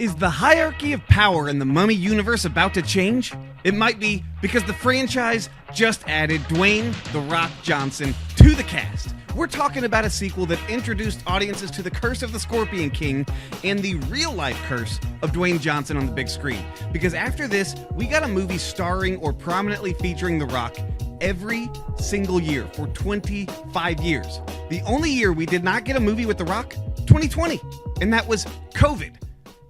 Is the hierarchy of power in the Mummy universe about to change? It might be because the franchise just added Dwayne "The Rock" Johnson to the cast. We're talking about a sequel that introduced audiences to the curse of the Scorpion King and the real-life curse of Dwayne Johnson on the big screen. Because after this, we got a movie starring or prominently featuring The Rock every single year for 25 years. The only year we did not get a movie with The Rock, 2020, and that was COVID.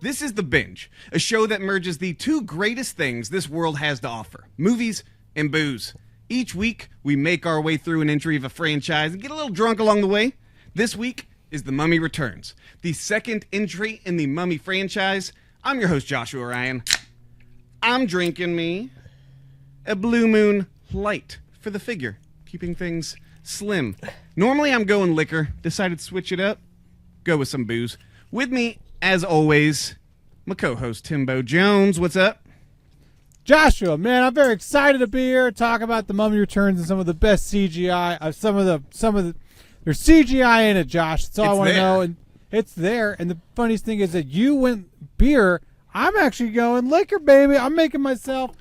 This is The Binge, a show that merges the two greatest things this world has to offer, movies and booze. Each week, we make our way through an entry of a franchise and get a little drunk along the way. This week is The Mummy Returns, the second entry in the Mummy franchise. I'm your host, Joshua Ryan. I'm drinking me a Blue Moon Light for the figure, keeping things slim. Normally, I'm going liquor. Decided to switch it up, go with some booze. With me, as always, my co-host, Timbo Jones. What's up? Joshua, man, I'm very excited to be here, talk about The Mummy Returns and some of the best CGI. Some of the there's CGI in it, Josh. That's all I want to know, and it's there. And the funniest thing is that you went beer. I'm actually going liquor, baby. I'm making myself.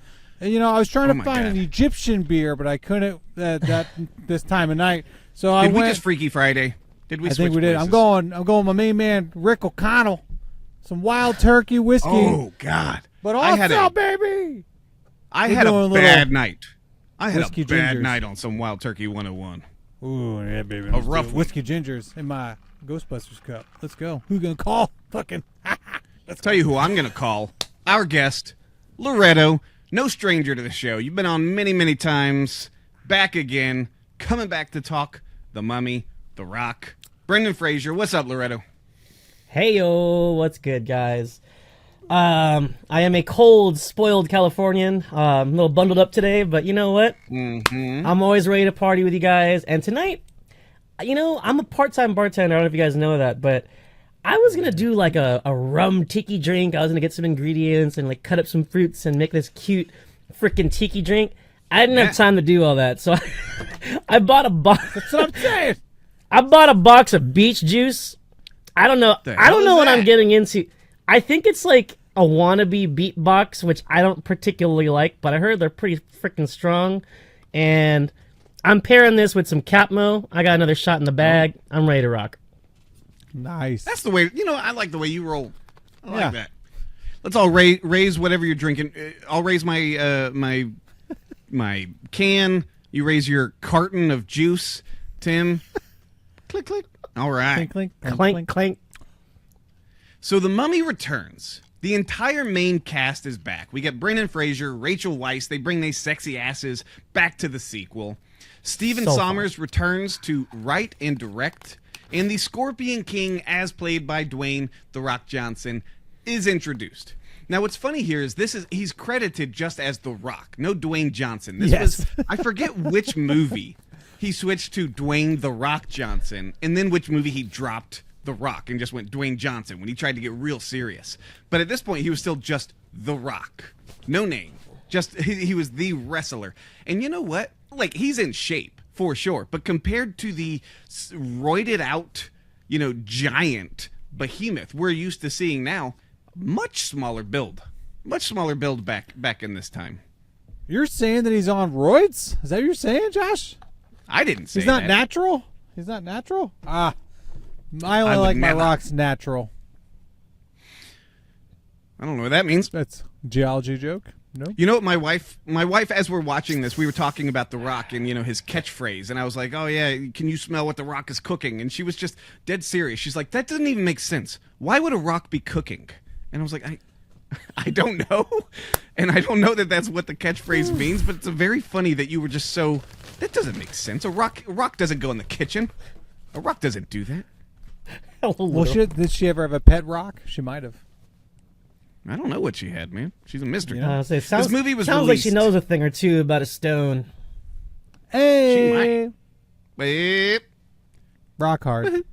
I was trying to find an Egyptian beer, but I couldn't this time of night. So Did we just Freaky Friday? Did we? I think we did. I'm going with my main man, Rick O'Connell. Some Wild Turkey whiskey. Oh God! But also, baby. I had a bad night. I had a bad gingers. night on some Wild Turkey 101. Ooh, yeah, baby. A rough one. Whiskey gingers in my Ghostbusters cup. Let's go. Who gonna call? Fucking. Let's tell you who I'm gonna call. Our guest, Loretto. No stranger to the show. You've been on many, many times. Back again. Coming back to talk The Mummy, The Rock. Brendan Fraser. What's up, Loretto? Hey, yo. What's good, guys? I am a cold, spoiled Californian. I'm a little bundled up today, but you know what? Mm-hmm. I'm always ready to party with you guys. And tonight, I'm a part-time bartender. I don't know if you guys know that, but I was going to do like a rum tiki drink. I was going to get some ingredients and like cut up some fruits and make this cute freaking tiki drink. I didn't have time to do all that, so I bought a box. That's what I'm saying. I bought a box of beach juice. I don't know what I'm getting into. I think it's like a wannabe beatbox, which I don't particularly like, but I heard they're pretty freaking strong. And I'm pairing this with some Capmo. I got another shot in the bag. I'm ready to rock. Nice. That's the way, I like the way you roll. I like that. Let's all raise whatever you're drinking. I'll raise my my can. You raise your carton of juice, Tim. Click, click. All right. Clink, clink, Clank, clank. So The Mummy Returns. The entire main cast is back. We get Brendan Fraser, Rachel Weisz. They bring these sexy asses back to the sequel. Stephen Sommers returns to write and direct. And the Scorpion King, as played by Dwayne "The Rock" Johnson, is introduced. Now, what's funny here is he's credited just as The Rock, no Dwayne Johnson. This was, I forget which movie he switched to Dwayne "The Rock" Johnson, and then which movie he dropped The Rock and just went Dwayne Johnson when he tried to get real serious. But at this point, he was still just The Rock. No name. Just he was the wrestler. And you know what? Like, he's in shape, for sure. But compared to the roided out, giant behemoth we're used to seeing now, much smaller build. Much smaller build back in this time. You're saying that he's on roids? Is that what you're saying, Josh? I didn't say He's not that. natural? He's not natural? I only like my rocks natural. I don't know what that means. That's a geology joke. No. You know what, my wife, as we're watching this, we were talking about The Rock and, his catchphrase. And I was like, oh, yeah, can you smell what The Rock is cooking? And she was just dead serious. She's like, that doesn't even make sense. Why would a rock be cooking? And I was like, I don't know. And I don't know that that's what the catchphrase means, but it's very funny that you were just so, that doesn't make sense. A rock doesn't go in the kitchen. A rock doesn't do that. Well, did she ever have a pet rock? She might have. I don't know what she had, man. She's a mystery. This movie was sounds like she knows a thing or two about a stone. Hey. She might. Wait. Rock hard.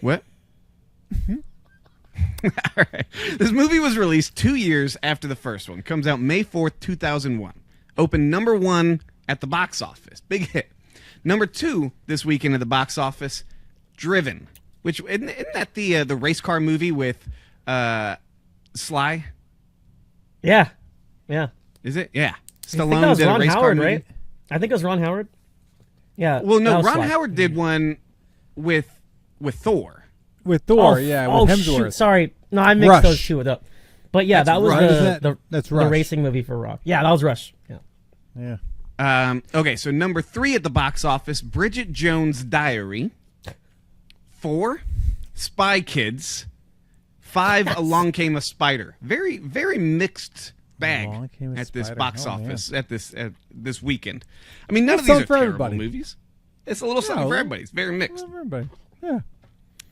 What? All right. This movie was released 2 years after the first one. Comes out May 4th, 2001. Opened number 1 at the box office. Big hit. Number 2 this weekend at the box office, Driven. Which, isn't that the race car movie with Sly? Yeah. Is it? Yeah. I think that Stallone was did a Ron race car Howard, movie. right? I think it was Ron Howard. Yeah. Well, no, that was Ron Sly. Howard did one with Thor. With Thor, with Hemsworth. Shoot, sorry. No, I mixed Rush. those two up. But yeah, That's that was Rush. That's the Rush. racing movie for Rock. Yeah, that was Rush. Yeah. Yeah. Okay, so number 3 at the box office, Bridget Jones' Diary. 4, Spy Kids. 5, Along Came a Spider. Very, very mixed bag Along Came a at this Spider. box Oh, office at this weekend. I mean, none It's of these something are for terrible everybody. movies. It's a little something for everybody. It's very mixed. Everybody. Yeah.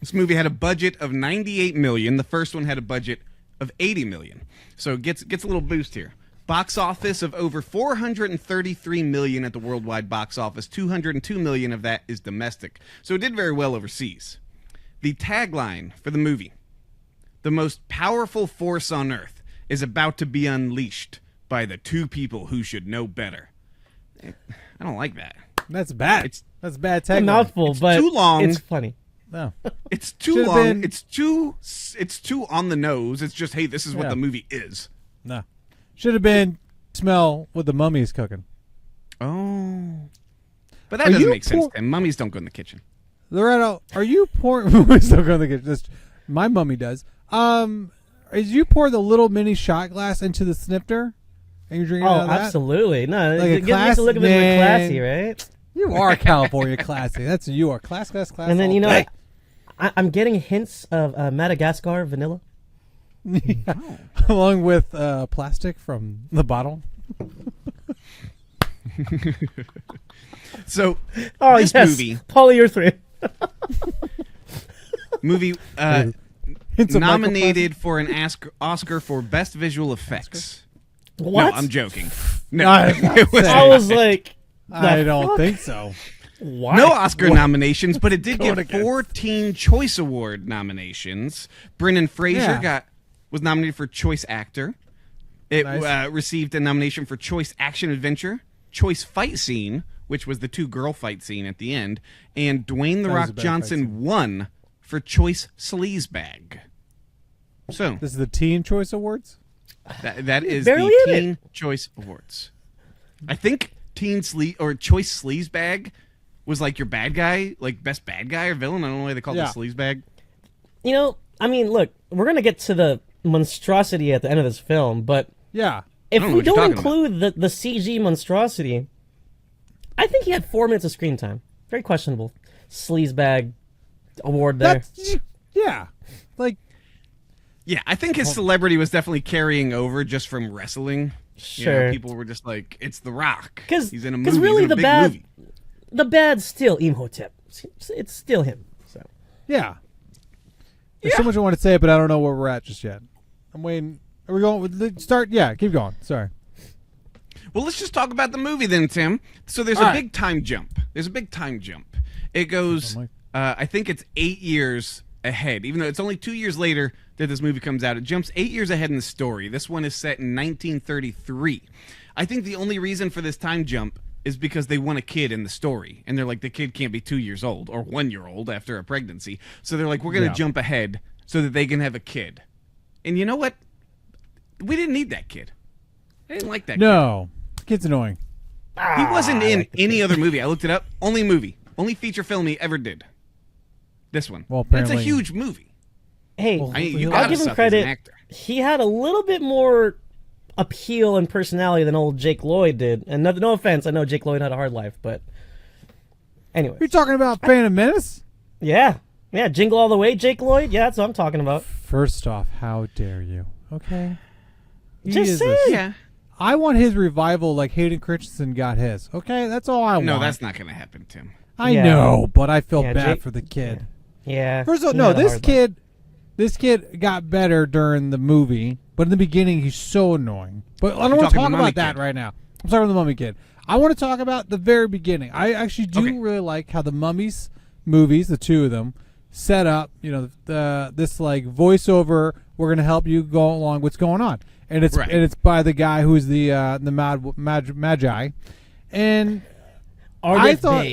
This movie had a budget of $98 million. The first one had a budget of $80 million. So it gets a little boost here. Box office of over $433 million at the worldwide box office. $202 million of that is domestic. So it did very well overseas. The tagline for the movie: the most powerful force on Earth is about to be unleashed by the 2 people who should know better. I don't like that. That's bad. That's a bad It's a tagline. mouthful, but too long. it's funny. No. It's too Should've long. been- It's too on the nose. It's just, hey, this is what Yeah. the movie is. No. Should have been smell what the mummy is cooking. Oh. But that Are doesn't you make sense, poor- Tim. Mummies don't go in the kitchen. Loretto, are you pouring? We're still going to get this. My mummy does. Is you pour the little mini shot glass into the snifter, and you're drinking out Oh, of that? absolutely. No, Like a it gives a look a bit man. more classy, right? You are California classy. That's you are class. And then, all you know, day. I'm getting hints of Madagascar vanilla. Yeah. Along with plastic from the bottle. So, Oh, this yes. movie Polyurethane. Hints of nominated for an Oscar for Best Visual Effects. What? No, I'm joking. No, No, it's not it was saying. I was like, I the don't fuck? think so. Why? no Oscar nominations, but it did Going get against. 14 Choice Award nominations. Brendan Fraser Yeah. was nominated for Choice Actor. It Nice. received a nomination for Choice Action Adventure, Choice Fight Scene, which was the 2 girl fight scene at the end, and Dwayne The That was a Rock bad fight Johnson scene. won for Choice Sleazebag. So This is the Teen Choice Awards. that is barely the in it. Teen Choice Awards. I think Choice Sleazebag was like your bad guy, like best bad guy or villain. I don't know why they call it Yeah. Sleazebag. You know, I mean, look, we're going to get to the monstrosity at the end of this film, but Yeah. if don't know we what you're don't talking include the CG monstrosity, I think he had 4 minutes of screen time. Very questionable. Sleazebag award there. That's yeah. Like Yeah, I think his celebrity was definitely carrying over just from wrestling. You know, Sure. people were just like, "It's The Rock. Because He's in a movie. really He's in a the big bad, movie." the bad's still Imhotep. It's still him. So yeah. There's so much I want to say, but I don't know where we're at just yet. I'm waiting. Are we going with the start? Yeah, keep going. Sorry. Well, let's just talk about the movie then, Tim. So there's All a right. big time jump. There's a big time jump. It goes, Oh, Mike. I think it's 8 years ahead. Even though it's only 2 years later that this movie comes out, it jumps 8 years ahead in the story. This one is set in 1933. I think the only reason for this time jump is because they want a kid in the story. And they're like, the kid can't be 2 years old or 1 year old after a pregnancy. So they're like, we're going to Yeah. jump ahead so that they can have a kid. And you know what? We didn't need that kid. I didn't like that kid. No, kid's annoying. He wasn't in any other movie. I looked it up. Only feature film he ever did. This one. Well, And it's a apparently- huge movie. hey, You I'll gotta give him suck as an credit. actor. He had a little bit more appeal and personality than old Jake Lloyd did. And no offense, I know Jake Lloyd had a hard life, but anyway. You're talking about Phantom Menace? Yeah, Jingle All the Way, Jake Lloyd. Yeah, that's what I'm talking about. First off, how dare you? Okay. He Just is saying. Yeah. I want his revival like Hayden Christensen got his. Okay, that's all I want. No, that's not going to happen, Tim. I Yeah. know, but I feel Yeah, bad Jake- for the kid. Yeah. First of all, he no, had a this hard life. this kid got better during the movie, but in the beginning he's so annoying. But I don't want to talking talk the Mummy about that Kid. right now. I'm talking about the Mummy Kid. I want to talk about the very beginning. I actually do Okay. really like how the Mummies movies, the 2 of them, set up. You know, this like voiceover. We're gonna help you go along. What's going on? And it's Right. and it's by the guy who's the Magi, and I thought-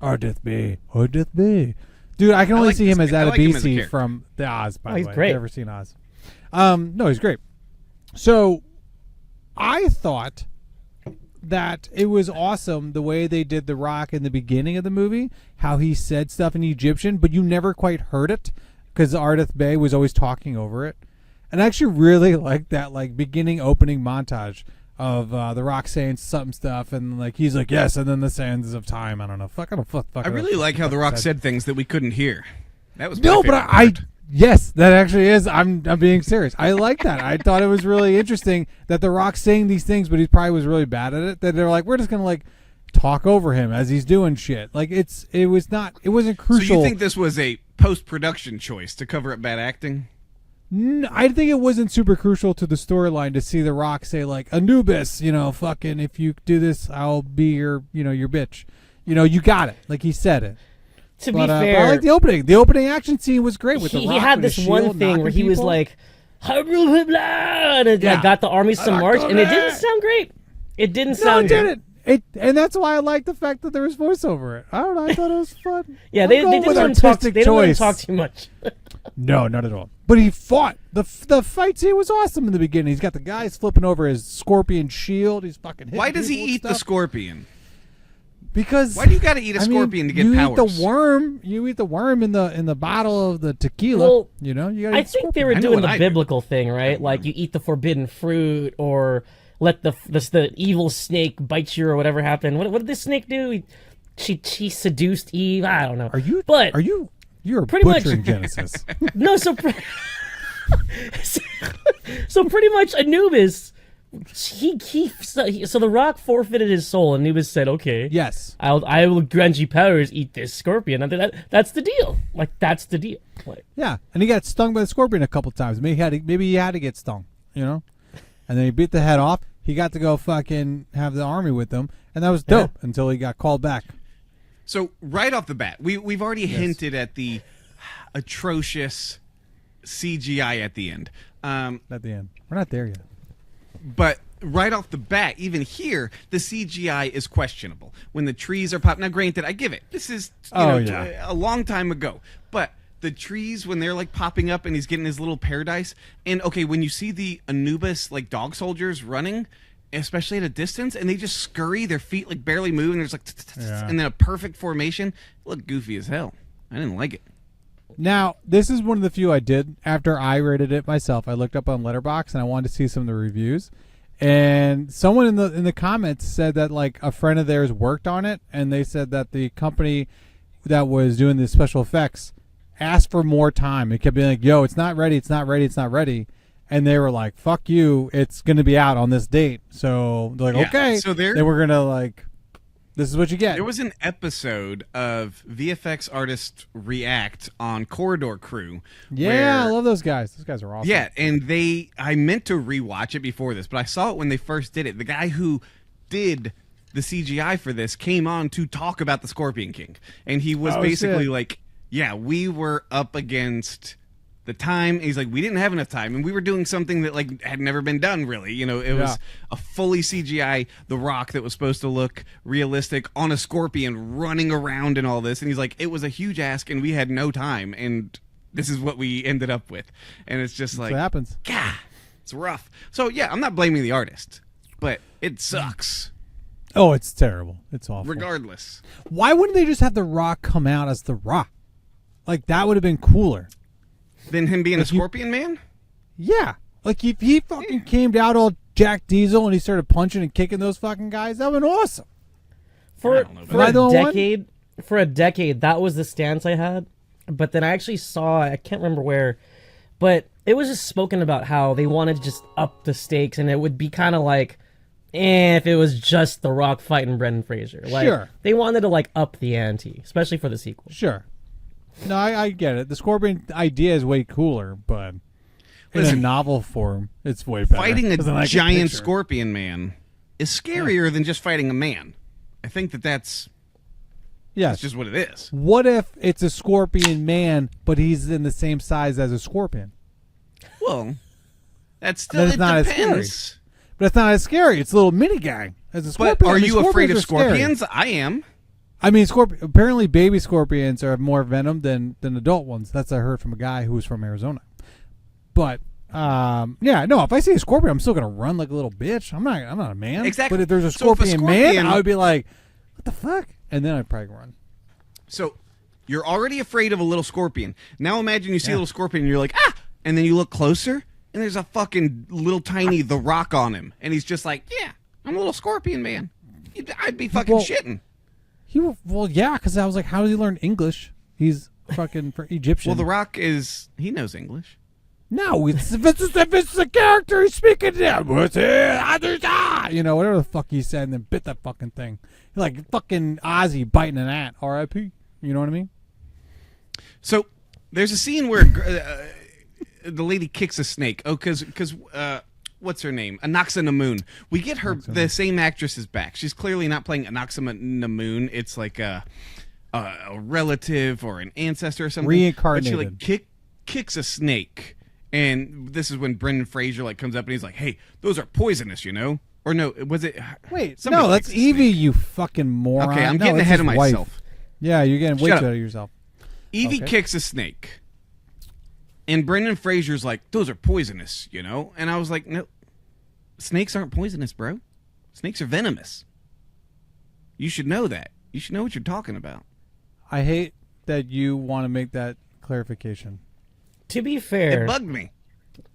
Ardith B. Dude, I can only like see him this as guy. I like him as a Adebisi character. from the Oz, by Oh, the he's way. great. I've never seen Oz. No, he's great. So I thought that it was awesome the way they did The Rock in the beginning of the movie, how he said stuff in Egyptian, but you never quite heard it because Ardith Bey was always talking over it. And I actually really liked that beginning opening montage of The Rock saying some stuff, and he's like, yes, and then the sands of time. I don't know. I really like how The Rock said things that we couldn't hear. That was no, but yes, that actually is. I'm being serious. I like that. I thought it was really interesting that The Rock's saying these things, but he probably was really bad at it. That they're like, we're just gonna talk over him as he's doing shit. It wasn't crucial. So you think this was a post-production choice to cover up bad acting? I think it wasn't super crucial to the storyline to see The Rock say Anubis, fucking if you do this, I'll be your, your bitch. You got it. He said it. To be fair, I like the opening. The opening action scene was great with The Rock. He had this one thing where he was like, and it got the armies to march, and it didn't sound great. It didn't sound good. And that's why I like the fact that there was voice over it. I don't know. I thought it was fun. Yeah, they didn't let him talk. They didn't let him talk too much. No, not at all. But he fought. The fight scene was awesome in the beginning. He's got the guys flipping over his scorpion shield. He's fucking hitting. Why does he eat the scorpion? Because why do you got to eat a scorpion to get powers? You eat the worm. You eat the worm in the bottle of the tequila. Well, you got. I think they were doing the biblical thing, right? Like you eat the forbidden fruit, or let the evil snake bite you, or whatever happened. What did this snake do? She seduced Eve. I don't know. You're pretty butchering much Genesis. No, so pretty much Anubis. So The Rock forfeited his soul, and Anubis said, "Okay, yes, I will grant you powers. Eat this scorpion." And that's the deal. That's the deal. Yeah, and he got stung by the scorpion a couple times. Maybe he had to get stung, and then he beat the head off. He got to go fucking have the army with him, and that was dope until he got called back. So right off the bat, we've already hinted at the atrocious CGI at the end. At the end, we're not there yet. But right off the bat, even here, the CGI is questionable. When the trees are popping, now granted, I give it. This is a long time ago, but the trees when they're popping up and he's getting his little paradise, and when you see the Anubis dog soldiers running, especially at a distance, and they just scurry, their feet barely move, and there's and then a perfect formation, it looked goofy as hell. I didn't like it. Now, this is one of the few I did after I rated it myself. I looked up on Letterboxd and I wanted to see some of the reviews, and someone in the comments said that a friend of theirs worked on it, and they said that the company that was doing the special effects asked for more time. It kept being like, "Yo, it's not ready, it's not ready, it's not ready." And they were like, "Fuck you! It's going to be out on this date." So they're like, "Okay." So they were gonna this is what you get. There was an episode of VFX Artists React on Corridor Crew. Yeah, I love those guys. Those guys are awesome. Yeah, and I meant to rewatch it before this, but I saw it when they first did it. The guy who did the CGI for this came on to talk about the Scorpion King, and he was basically we were up against the time. He's like, we didn't have enough time, and we were doing something that had never been done really. It was a fully CGI The Rock that was supposed to look realistic on a scorpion running around and all this, and he's like, it was a huge ask and we had no time, and this is what we ended up with. And it's just what happens. God, it's rough. So yeah, I'm not blaming the artist, but it sucks. Oh, it's terrible. It's awful. Regardless, why wouldn't they just have The Rock come out as The Rock? That would have been cooler than him being a Scorpion Man? Yeah. If he fucking came out all Jack Diesel and he started punching and kicking those fucking guys, that would have been awesome. For a decade, that was the stance I had. But then I actually saw, I can't remember where, but it was just spoken about how they wanted to just up the stakes, and it would be kind of if it was just The Rock fighting Brendan Fraser. Sure. They wanted to up the ante, especially for the sequel. Sure. No, I get it. The Scorpion idea is way cooler, but in a novel form, it's way better. Fighting a giant Scorpion Man is scarier than just fighting a man. I think that's just what it is. What if it's a Scorpion Man, but he's in the same size as a Scorpion? Well, that's still it not depends. As scary. But it's not as scary. It's a little mini guy as a Scorpion. But are you afraid of scorpions? Scary. I am. I mean, apparently baby scorpions have more venom than adult ones. That's what I heard from a guy who was from Arizona. But Yeah, no, if I see a scorpion, I'm still gonna run like a little bitch. I'm not a man. Exactly. But if there's a So if a scorpion man, scorpion- I would be like, what the fuck? And then I'd probably run. So you're already afraid of a little scorpion. Now imagine you see a Yeah. little scorpion and you're like, ah! And then you look closer and there's a fucking little tiny The Rock on him. And he's just like, yeah, I'm a little scorpion man. I'd be fucking Well- shitting. Yeah, because I was like, how does he learn English? He's fucking Egyptian. Well, The Rock he knows English. No, if it's the character he's speaking to, whatever the fuck he said, and then bit that fucking thing. Like fucking Ozzy biting an ant. R.I.P. You know what I mean? So there's a scene where the lady kicks a snake. Oh, because what's her name? Anaxa-Namun. We get her. The same actress is back. She's clearly not playing Anaxa-Namun. It's like a relative or an ancestor or something. Reincarnated. But she kicks a snake. And this is when Brendan Fraser comes up and he's like, "Hey, those are poisonous, you know?" Or no, was it? Wait, somebody no, that's kicks a Evie, snake. you fucking moron. Okay, I'm No, getting it's ahead of his wife. myself. Yeah, you're getting way Shut too up. ahead of yourself. Evie Okay. kicks a snake, and Brendan Fraser's like, "Those are poisonous, you know?" And I was like, "No, snakes aren't poisonous, bro. Snakes are venomous. You should know that. You should know what you're talking about." I hate that you want to make that clarification. To be fair, It bugged me.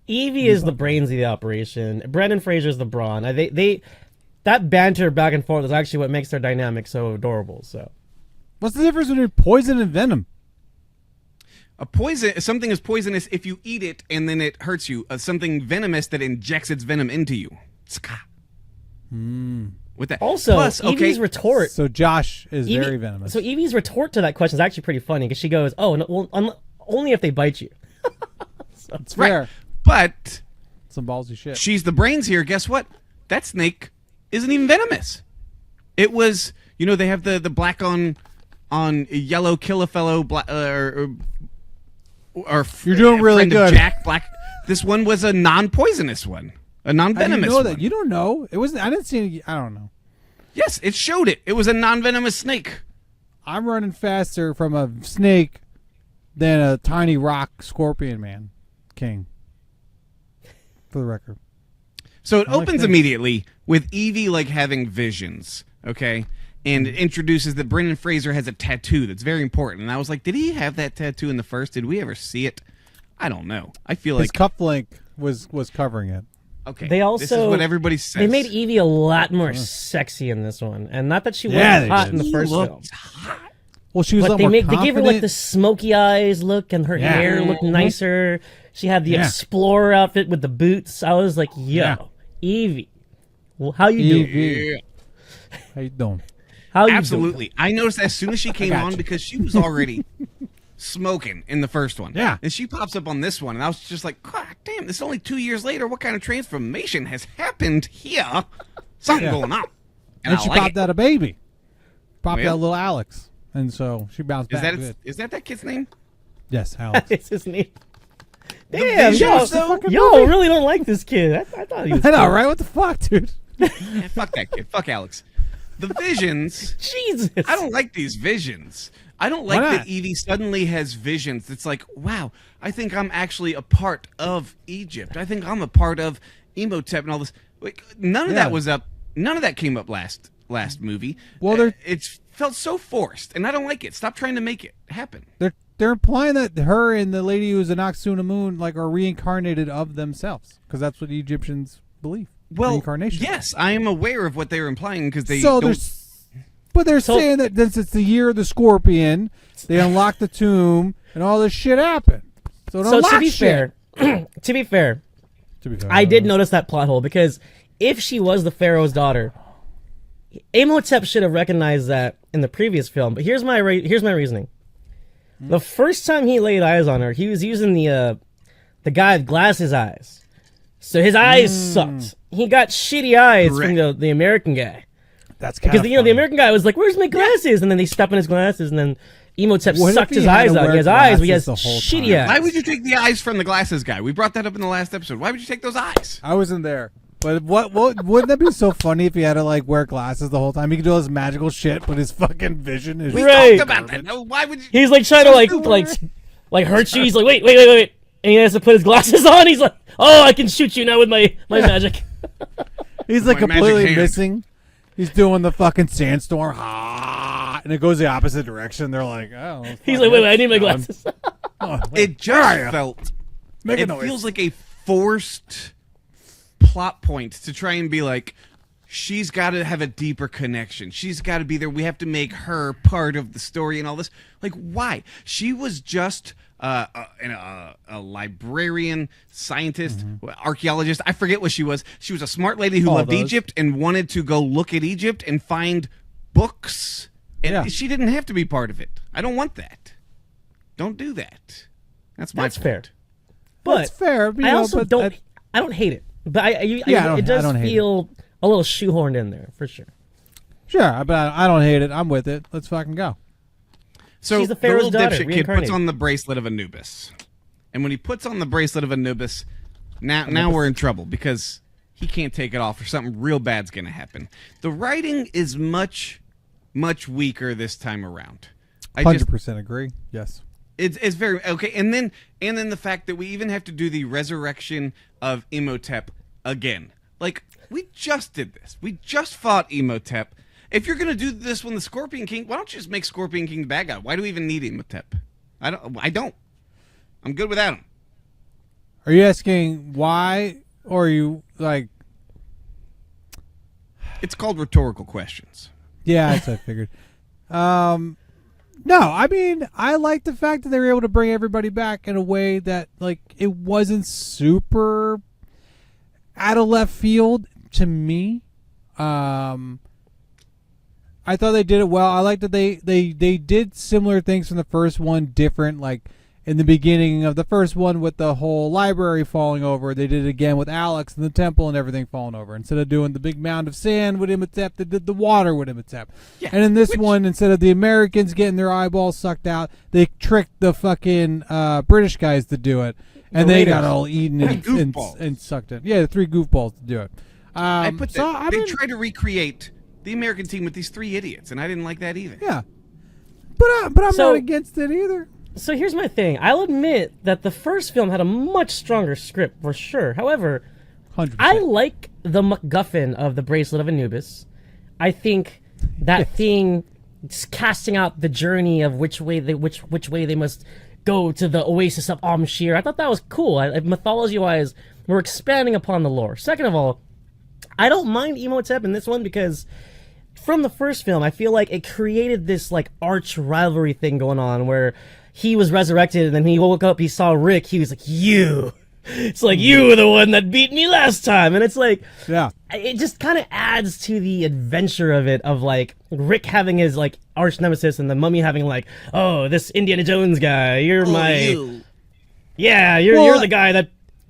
Evie is the brains of the operation. Brendan Fraser's the brawn. That banter back and forth is actually what makes their dynamic so adorable. So, What's the difference between poison and venom? Something is poisonous if you eat it and then it hurts you. Something venomous that injects its venom into you. Ska. With that. also, Plus, Evie's retort. So Josh is Evie- very venomous. So Evie's retort to that question is actually pretty funny because she goes, "Oh, no, well, only if they bite you." it's fair. Right. But Some ballsy shit. she's the brains here. Guess what? That snake isn't even venomous. It was, they have the black on yellow kill a fellow or You're doing really friend of good. Jack Black. This one was a non-poisonous one, a How do non-venomous you know one. that? You don't know. It wasn't. I didn't see any. I don't know. Yes, it showed it. It was a non-venomous snake. I'm running faster from a snake than a tiny rock scorpion man king. For the record. So it I like opens that. immediately with Evie having visions, okay? And it introduces that Brendan Fraser has a tattoo that's very important. And I was like, did he have that tattoo in the first? Did we ever see it? I don't know. I feel His like cufflink was covering it. okay. They this is also- what everybody says. They made Evie a lot more sexy in this one, and not that she wasn't Yeah, they hot did. in the She first film. looked hot. Well, she was a But lot they more they gave her like confident. the smoky eyes look, and her Yeah. hair looked nicer. She had the Yeah. explorer outfit with the boots. I was like, "Yo, Yeah. Evie, well, how you doing? Evie. How you doing? How you Absolutely. I noticed as soon as she came got on you. because she was already smoking in the first one. Yeah. And she pops up on this one, and I was just like, God damn, this is only 2 years later. What kind of transformation has happened here? Something Yeah. going on. And I she like popped it. out a baby. Popped Well. out little Alex. And so she bounced Is back that good. is that kid's name? Yes, Alex. It's his name. Damn, Visions, yo, though? yo, really don't like this kid. I thought he was. I know, cool. right? What the fuck, dude? Yeah, fuck that kid. Fuck Alex. The visions. Jesus. I don't like these visions. I don't Why like not? that Evie suddenly has visions. It's like, wow, I think I'm actually a part of Egypt. I think I'm a part of Emotep and all this. Like, none of Yeah. that was up. None of that came up last movie. Well, they're- it felt so forced, and I don't like it. Stop trying to make it happen. They're implying that her and the lady who's an Moon are reincarnated of themselves because that's what the Egyptians believe. Well, reincarnation. yes, I am aware of what they were implying because they So don't. but they're So- saying that since it's the year of the scorpion, they unlock the tomb and all this shit happened. So, So unlock to be shit. fair, to be fair, To be fair, I did notice that plot hole because if she was the Pharaoh's daughter, Imhotep should have recognized that in the previous film. But here's my reasoning. The first time he laid eyes on her, he was using the guy with glasses eyes. So his eyes sucked. He got shitty eyes from the American guy. That's Because kinda the funny. American guy was like, "Where's my glasses?" And then they step in his glasses, and then Imhotep What if sucked he his had eyes to out. wear He has eyes, but he has glasses the whole shitty time? eyes. Why would you take the eyes from the glasses guy? We brought that up in the last episode. Why would you take those eyes? I wasn't there. But what wouldn't that be so funny if he had to wear glasses the whole time? He could do all this magical shit, but his fucking vision is Right. Talked about that. No, why would you? He's like trying to like hurt you. He's like, wait. And he has to put his glasses on. He's like, "Oh, I can shoot you now with my magic." He's like My magic completely hand. missing. He's doing the fucking sandstorm, and it goes the opposite direction. They're like, "Oh." He's like, "Wait, I need my glasses." It just felt. Make a It noise. feels like a forced plot point to try and be like, she's got to have a deeper connection. She's got to be there. We have to make her part of the story and all this. Like, why? She was just a librarian, scientist, archaeologist. I forget what she was. She was a smart lady who All loved those. Egypt and wanted to go look at Egypt and find books. And Yeah. she didn't have to be part of it. I don't want that. Don't do that. That's my That's point. fair. But That's fair. You I know, also but don't. I don't hate it, but it I does don't hate feel a little shoehorned in there for sure. Sure, but I don't hate it. I'm with it. Let's fucking go. So She's the the Pharaoh's little daughter, dipshit kid puts reincarnated. on the bracelet of Anubis, and when he puts on the bracelet of Anubis, now we're in trouble because he can't take it off, or something real bad's going to happen. The writing is much weaker this time around. 100% agree. Yes. It's very okay, and then the fact that we even have to do the resurrection of Imhotep again. Like, we just did this. We just fought Imhotep. If you're gonna do this when the Scorpion King, why don't you just make Scorpion King the bad guy? Why do we even need Imhotep? I don't. I'm good without him. Are you asking why, or are you like? It's called rhetorical questions. Yeah, that's what I figured. No, I mean, I like the fact that they were able to bring everybody back in a way that, like, it wasn't super out of left field to me. I thought they did it well. I like that they did similar things from the first one, different, like in the beginning of the first one with the whole library falling over. They did it again with Alex and the temple and everything falling over. Instead of doing the big mound of sand with Imhotep, they did the water with Imhotep. Yeah, and in this one, instead of the Americans getting their eyeballs sucked out, they tricked the fucking British guys to do it. And The they raiders. got all eaten and Goofballs. sucked in. Yeah, the 3 goofballs to do it. I put so, that. I They mean, tried to recreate the American team with these 3 idiots, and I didn't like that either. yeah. But I'm So- not against it either. So here's my thing. I'll admit that the first film had a much stronger script for sure. However, 100%. I like the MacGuffin of the Bracelet of Anubis. I think that thing casting out the journey of which way they must go to the oasis of Amshir. I thought that was cool. Mythology-wise, we're expanding upon the lore. Second of all, I don't mind Imhotep in this one because from the first film, I feel like it created this like arch rivalry thing going on where he was resurrected and then he woke up, he saw Rick, he was like, "You." It's like, "You were the one that beat me last time." And it's like, Yeah. it just kind of adds to the adventure of it, of like Rick having his like arch nemesis and the mummy having like, "Oh, this Indiana Jones guy, you're you're the guy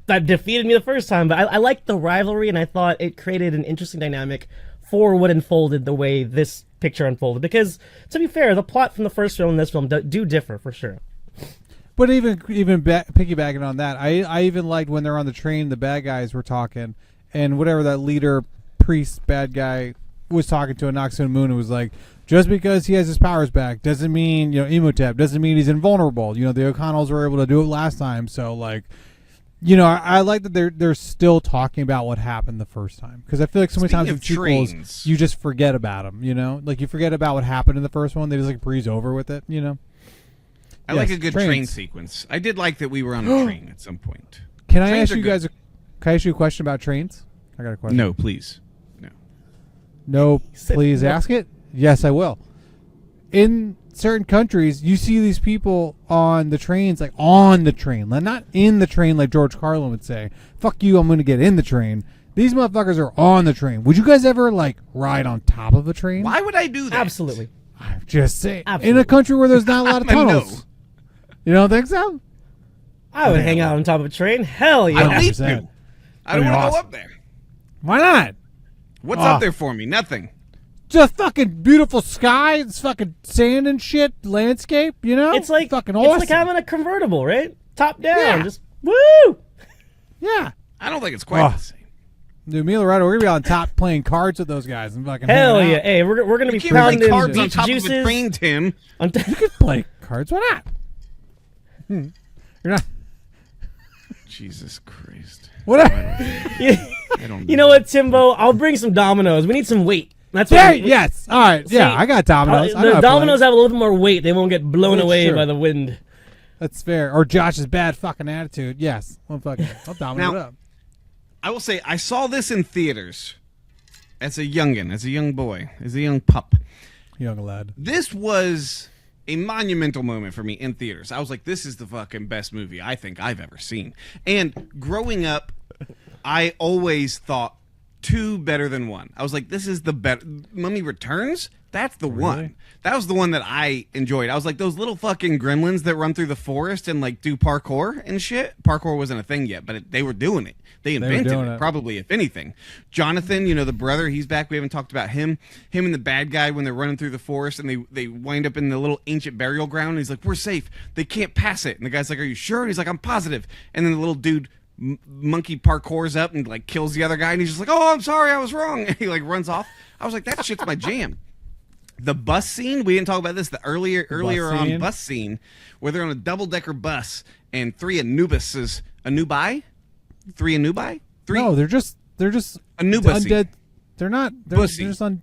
that defeated me the first time." But I liked the rivalry, and I thought it created an interesting dynamic for what unfolded the way this picture unfolded. Because to be fair, the plot from the first film and this film do differ for sure. But even piggybacking on that, I even liked when they're on the train, the bad guys were talking, and whatever that leader, priest, bad guy was talking to Anoxon Moon and was like, just because he has his powers back doesn't mean, Imhotep, doesn't mean he's invulnerable. The O'Connells were able to do it last time, so like, I like that they're still talking about what happened the first time, because I feel like so many Speaking times in of sequels trains. you just forget about them. Like you forget about what happened in the first one, they just like breeze over with it. I like Yes, a good trains. train sequence. I did like that we were on a train at some point. Can I Trains ask are you good. guys? Can I ask you a question about trains? I got a question. No, please. No. No, said please no. ask it. Yes, I will. In certain countries, you see these people on the trains, like on the train, not in the train, like George Carlin would say. "Fuck you, I'm going to get in the train." These motherfuckers are on the train. Would you guys ever like ride on top of a train? Why would I do that? Absolutely. I'm just saying. Absolutely. In a country where there's not a lot of I know. tunnels, you don't think so? I would hang out on top of a train. Hell yeah. I need 100%. to. I don't That'd be want to go awesome. up there. Why not? What's Oh. up there for me? Nothing. Just fucking beautiful sky, it's fucking sand and shit, landscape. It's like fucking awesome. It's like having a convertible, right? Top down, Yeah. just woo. Yeah. I don't think it's quite Oh. the same. Dude, me and Loretta, we're gonna be on top playing cards with those guys and fucking Hell hanging yeah! out. Hey, we're gonna be You can't play pounding cards on beach top juices. of a train, Tim. On You could play cards. Why not? You're not. Jesus Christ. What? You know what, Timbo? I'll bring some Dominoes. We need some weight. That's what. Yes. All right. See, yeah, I got Dominoes. I know The how to Dominoes play. have a little bit more weight. They won't get blown That's away true. by the wind. That's fair. Or Josh's bad fucking attitude. Yes. I'll dominate it up. I will say, I saw this in theaters as a youngin', as a young boy, as a young pup. Young lad. This was a monumental moment for me in theaters. I was like, this is the fucking best movie I think I've ever seen. And growing up, I always thought 2 better than 1. I was like, this is the better. Mummy Returns? That's the one. That was the one that I enjoyed. I was like, those little fucking gremlins that run through the forest and like do parkour and shit. Parkour wasn't a thing yet, but they were doing it. They invented it, probably, if anything. Jonathan, the brother, he's back. We haven't talked about him. Him and the bad guy when they're running through the forest and they wind up in the little ancient burial ground. And he's like, we're safe. They can't pass it. And the guy's like, are you sure? And he's like, I'm positive. And then the little dude monkey parkours up and like kills the other guy. And he's just like, oh, I'm sorry, I was wrong. And he like runs off. I was like, that shit's my jam. The bus scene, we didn't talk about this, the earlier on bus scene where they're on a double-decker bus and 3 Anubises, Anubai? 3 Anubai? No, they're just Anubusi. undead. They're not. They're just on.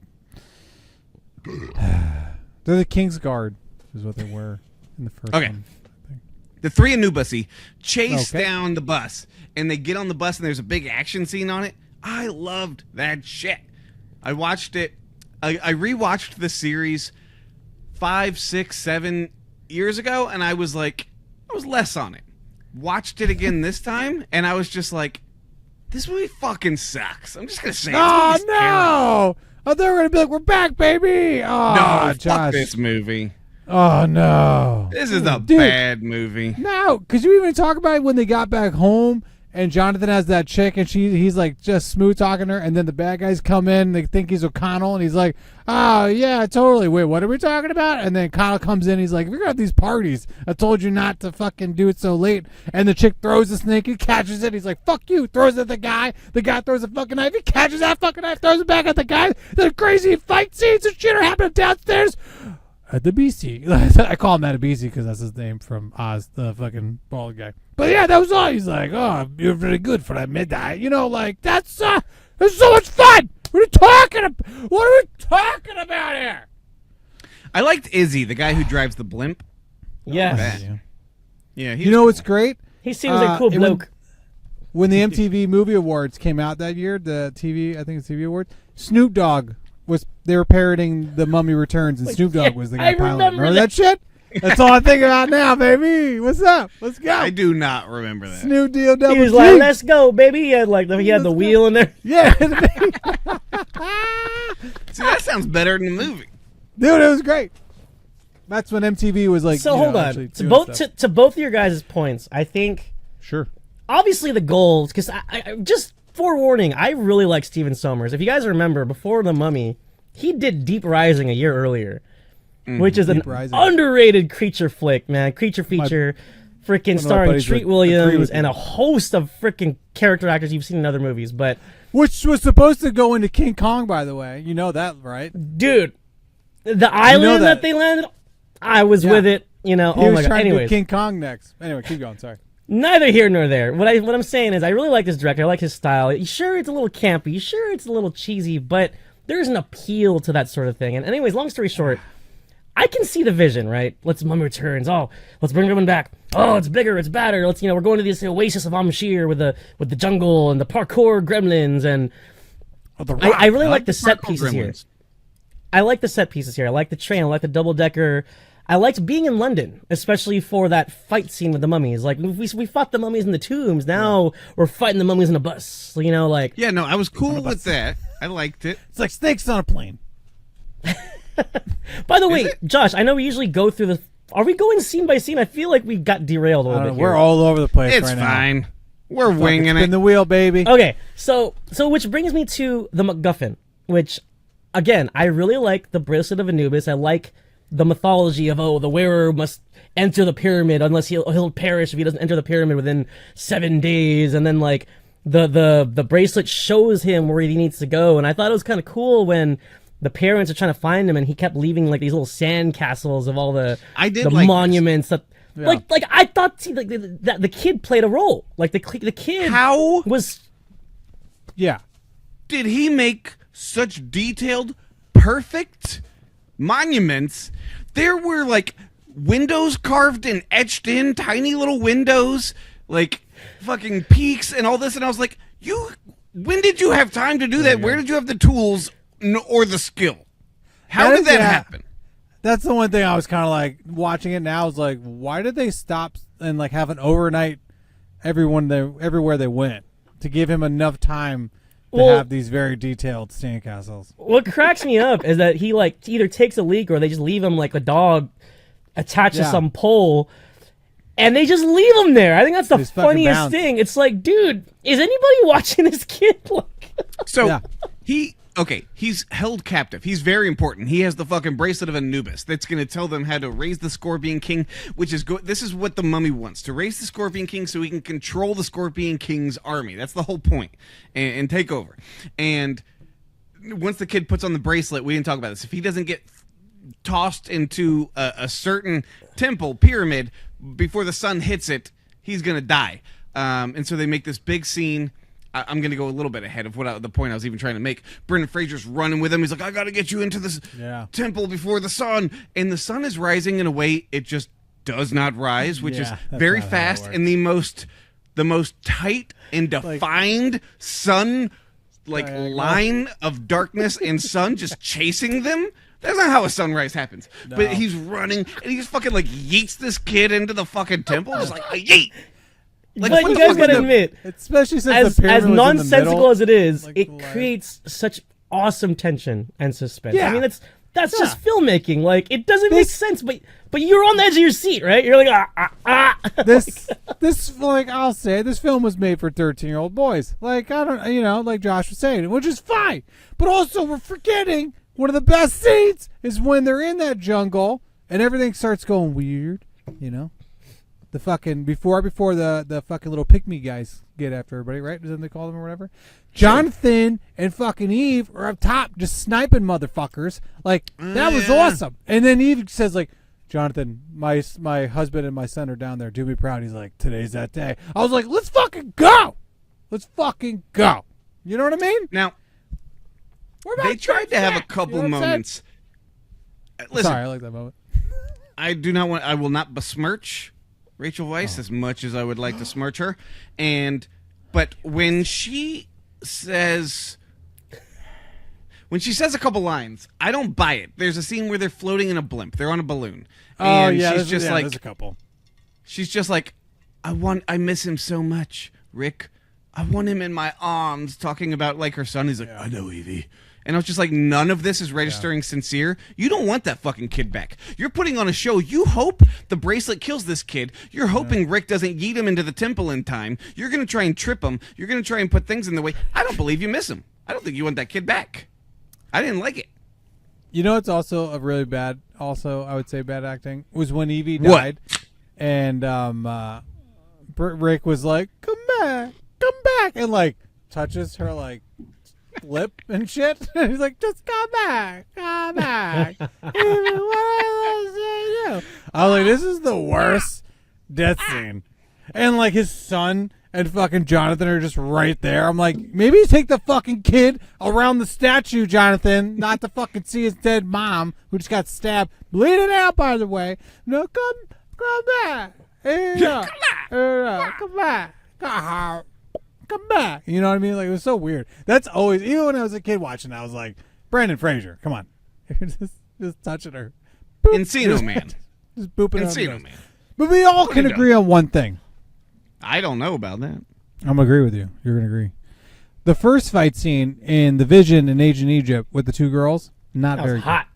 They're the King's Guard, is what they were in the first one. I think. The 3 Anubusi chase down the bus, and they get on the bus, and there's a big action scene on it. I loved that shit. I watched it. I rewatched the series 5, 6, 7 years ago, and I was like, I was less on it. Watched it again this time, and I was just like, this movie fucking sucks. I'm just gonna say it. Oh no! Oh, they're gonna be like, we're back, baby. Oh, No, Josh. fuck this movie. Oh no! This is a bad movie. No, because you even talk about it when they got back home. And Jonathan has that chick, and he's like just smooth talking to her, and then the bad guys come in, they think he's O'Connell, and he's like, oh, yeah, totally. Wait, what are we talking about? And then Connell comes in, he's like, we're at these parties. I told you not to fucking do it so late. And the chick throws the snake, he catches it, he's like, fuck you, throws it at the guy throws a fucking knife, he catches that fucking knife, throws it back at the guy. The crazy fight scenes and shit are happening downstairs at the BC. I call him that a BC because that's his name from Oz, the fucking bald guy. But yeah, that was all. He's like, oh, you're very good for that midnight. Like, that's so much fun. What are we talking about here? I liked Izzy, the guy who drives the blimp. Yes. Yeah. What's great? He seems like a cool bloke. When the MTV Movie Awards came out that year, the TV Awards, Snoop Dogg they were parroting The Mummy Returns, and Snoop Dogg was the guy piloting. Remember that shit? That's all I think about now, baby. What's up? Let's go. I do not remember that. Snoop D-O-double He was G. like, let's go, baby. He had the wheel in there. Yeah. See, that sounds better than the movie. Dude, it was great. That's when MTV was like. So hold on. To both of your guys' points, I think. Sure. Obviously, the goals, because I just forewarning, I really like Steven Sommers. If you guys remember, before The Mummy, he did Deep Rising a year earlier, which is an underrated creature flick, man. Creature feature, freaking starring Treat Williams and a host of freaking character actors you've seen in other movies. But which was supposed to go into King Kong, by the way. You know that, right? Dude, the island that they landed, I was with it. He was trying to do King Kong next. Anyway, keep going. Sorry. Neither here nor there. What I'm saying is I really like this director. I like his style. Sure, it's a little campy. Sure, it's a little cheesy, but there's an appeal to that sort of thing. And anyways, long story short, I can see the vision, right? Mummy Returns. Oh, let's bring everyone back. Oh, it's bigger, it's badder. We're going to this oasis of Amshir with the jungle and the parkour gremlins, and I really like the set pieces here. I like the set pieces here. I like the train. I like the double decker. I liked being in London, especially for that fight scene with the mummies. Like, we fought the mummies in the tombs. Now we're fighting the mummies in a bus. Yeah, no, I was cool with that. I liked it. It's like snakes on a plane. By the way, Josh, I know we usually go through the... Are we going scene by scene? I feel like we got derailed a little bit here. We're all over the place right now. It's fine. We're winging it. Spin the wheel, baby. Okay, so which brings me to the MacGuffin, which, again, I really like the Bracelet of Anubis. I like the mythology of, the wearer must enter the pyramid unless he'll perish if he doesn't enter the pyramid within 7 days, and then the bracelet shows him where he needs to go. And I thought it was kind of cool when the parents are trying to find him and he kept leaving these little sand castles of all the monuments Yeah. Like I thought that the kid played a role. Like the kid How was. Yeah. did he make such detailed, perfect monuments? There were like windows carved and etched in, tiny little windows, like fucking peaks and all this. And I was like, when did you have time to do that? Where did you have the tools or the skill? How did that happen? That's the one thing I was kind of like watching it now. I was like, why did they stop and like have an overnight everywhere they went to give him enough time to have these very detailed sandcastles? What cracks me up is that he like either takes a leak or they just leave him like a dog attached to some pole, and they just leave him there. I think that's the funniest thing. It's like, dude, is anybody watching this kid? So he's held captive. He's very important. He has the fucking bracelet of Anubis that's going to tell them how to raise the Scorpion King, which is this is what the mummy wants, to raise the Scorpion King so he can control the Scorpion King's army. That's the whole point, and take over. And once the kid puts on the bracelet, we didn't talk about this. If he doesn't get tossed into a certain temple pyramid before the sun hits it, he's going to die. And so they make this big scene. I'm going to go a little bit ahead of the point I was even trying to make. Brendan Fraser's running with him. He's like, I got to get you into this temple before the sun. And the sun is rising in a way it just does not rise, which is very fast and the most tight and defined sun line of darkness and sun just chasing them. That's not how a sunrise happens. No. But he's running and he just fucking like yeets this kid into the fucking temple. Just like, yeet. Like, but you guys gotta admit, especially since as nonsensical as it is, like, it creates such awesome tension and suspense. Yeah. I mean, that's just filmmaking. Like, it doesn't make sense, but you're on the edge of your seat, right? You're like, This like I'll say, this film was made for 13-year-old boys. Like I don't, like Josh was saying, which is fine. But also, we're forgetting one of the best scenes is when they're in that jungle and everything starts going weird. The fucking before the fucking little pick-me guys get after everybody, right? Isn't they call them or whatever? Jonathan and fucking Eve are up top just sniping motherfuckers. Like, that was awesome. And then Eve says, like, Jonathan, my husband and my son are down there. Do me proud. He's like, today's that day. I was like, let's fucking go. Let's fucking go. You know what I mean? Now, they tried to have a couple moments. Listen, sorry, I like that moment. I will not besmirch Rachel Weisz as much as I would like to smirch her, but when she says a couple lines, I don't buy it. There's a scene where they're floating in a blimp. They're on a balloon. And she's just like, there's a couple. She's just like, I miss him so much, Rick. I want him in my arms. Talking about like her son. He's like, I know, Evie. And I was just like, none of this is registering sincere. You don't want that fucking kid back. You're putting on a show. You hope the bracelet kills this kid. You're hoping Rick doesn't yeet him into the temple in time. You're going to try and trip him. You're going to try and put things in the way. I don't believe you miss him. I don't think you want that kid back. I didn't like it. You know, it's also a really bad, I would say bad acting, was when Evie died. And Rick was like, come back. And like touches her like lip and shit. He's like, just come back. I was like, this is the worst death scene. And like his son and fucking Jonathan are just right there. I'm like, maybe you take the fucking kid around the statue, Jonathan, not to fucking see his dead mom who just got stabbed, bleeding out, by the way. No, come back. Come back. Come back. You know what I mean? Like, it was so weird. That's always, even when I was a kid watching, I was like, Brendan Fraser, come on. just touching her. Boop. Encino Man. Just booping her. Encino Man. But we all can agree on one thing. I don't know about that. I'm going to agree with you. You're going to agree. The first fight scene in The Vision in Ancient Egypt with the two girls, not very hot. Good.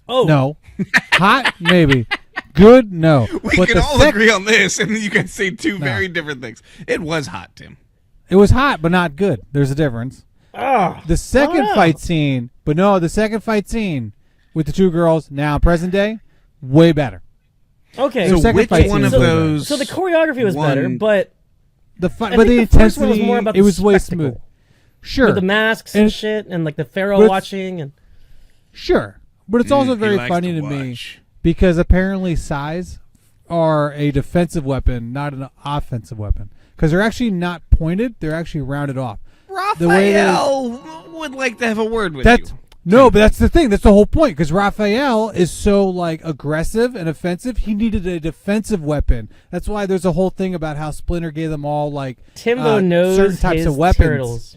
Oh. No. Hot, maybe. Good, no. We can all agree on this, and you can say two very different things. It was hot, Tim. It was hot, but not good. There's a difference. The second fight scene with the two girls, now present day, way better. Okay, so which one of those? So the choreography was better, but the intensity was more about it was way spectacle. smooth. Sure, with the masks and shit, and like the pharaoh watching, and sure, but it's also very funny to me because apparently size are a defensive weapon, not an offensive weapon, because they're actually not pointed; they're actually rounded off. Raphael would like to have a word with you. No, but that's the thing. That's the whole point. Because Raphael is so like aggressive and offensive. He needed a defensive weapon. That's why there's a whole thing about how Splinter gave them all like Timbo knows certain types his of weapons. turtles.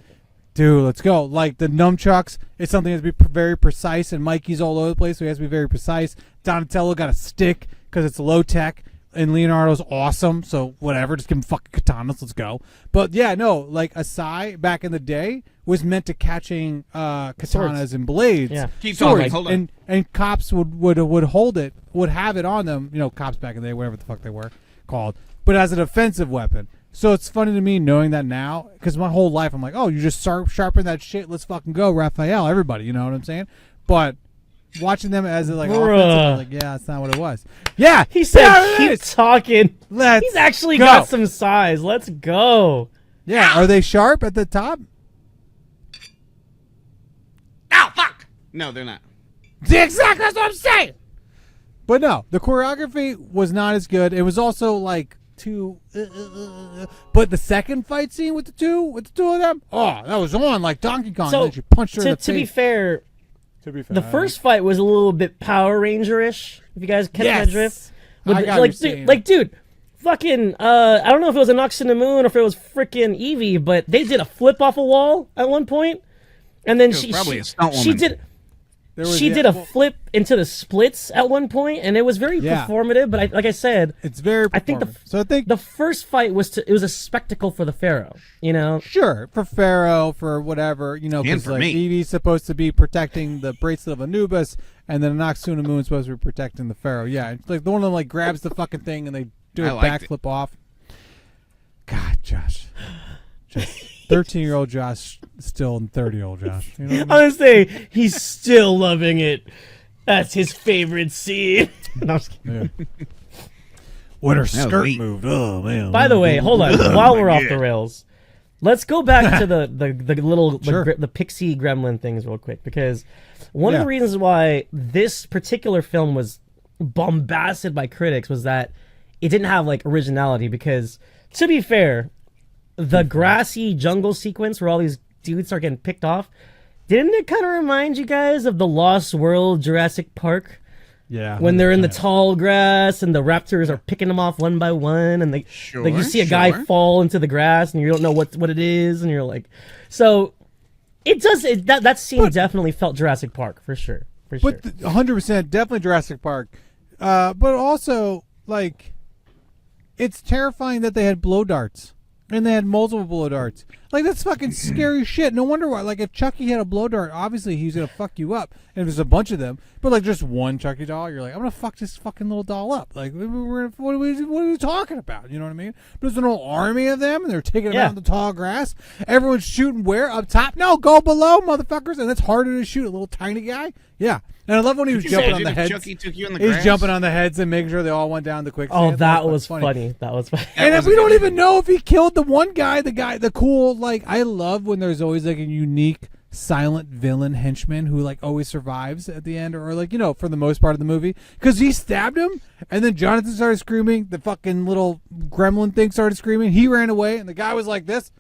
Dude, let's go. Like the nunchucks, it's something that has to be very precise, and Mikey's all over the place, so he has to be very precise. Donatello got a stick because it's low tech, and Leonardo's awesome, so whatever, just give him fucking katanas, let's go. But yeah, no, like Asai back in the day was meant to catching katanas Swords. and blades. Yeah. Keep Swords, talking. Hold on. and cops would hold it, would have it on them. You know, cops back in the day, whatever the fuck they were called, but as a defensive weapon. So it's funny to me knowing that now, because my whole life I'm like, oh, you just sharpen that shit. Let's fucking go, Raphael. Everybody, you know what I'm saying? But watching them as like offensive, I'm like, yeah, that's not what it was. Yeah, He said, there it keep is. talking. Let's He's actually go. got some size. Let's go. Yeah, are they sharp at the top? Ow, fuck! No, they're not. Exactly, that's what I'm saying. But no, the choreography was not as good. It was also like too. But the second fight scene with the two of them, oh, that was on like Donkey Kong. So, and then she punched her in the to be face. fair, To be fair, the first fight was a little bit Power Ranger-ish, if you guys catch Yes. my drift. I got what you're saying. Dude, fucking, I don't know if it was a Nox in the Moon or if it was freaking Eevee, but they did a flip off a wall at one point, and then was probably a stunt she woman. did. There was- She yeah, did a well, flip into the splits at one point, and it was very Yeah. performative. But like I said, It's very. I think so I think the first fight was it was a spectacle for the Pharaoh. You know, sure for Pharaoh, for whatever, you know, And because for like me. Eevee's supposed to be protecting the bracelet of Anubis, and then Noxuna Moon's supposed to be protecting the Pharaoh. Yeah, it's like the one of them like grabs the fucking thing and they do I a liked it. backflip off. God, Josh, just 13-year-old Josh still in 30-year-old Josh. You know what I mean? I was saying he's still loving it. That's his favorite scene. No, I'm just kidding. Yeah. When her was skirt neat. moved, oh man. By the way, hold on. While we're off the God. rails, let's go back to the little Sure. the pixie gremlin things real quick, because one of Yeah. the reasons why this particular film was bombasted by critics was that it didn't have like originality. Because to be fair, the grassy jungle sequence where all these dudes start getting picked off, didn't it kind of remind you guys of the Lost World Jurassic Park? Yeah, When they're in the 100%. tall grass and the raptors are picking them off one by one, and like you see a guy sure. fall into the grass and you don't know what it is, and you're like, so it does that scene definitely felt Jurassic Park for sure. But 100% definitely Jurassic Park. But also, like, it's terrifying that they had blow darts. And they had multiple blow darts. Like, that's fucking scary shit. No wonder why. Like, if Chucky had a blow dart, obviously he's going to fuck you up. And if there's a bunch of them. But, like, just one Chucky doll, you're like, I'm going to fuck this fucking little doll up. Like, what are we talking about? You know what I mean? But there's an whole army of them, and they're taking them out in the tall grass. Everyone's shooting where? Up top? No, go below, motherfuckers. And it's harder to shoot a little tiny guy. Yeah. And I love when he was jumping on the heads. Chucky took you in the He's grass? jumping on the heads and making sure they all went down the quicksand. Oh, that was funny. funny. That was funny. And That if was we a don't good even know if he killed the one guy, the cool, like, I love when there's always like a unique silent villain henchman who like always survives at the end, or like, you know, for the most part of the movie, because he stabbed him and then Jonathan started screaming, the fucking little gremlin thing started screaming, he ran away, and the guy was like this,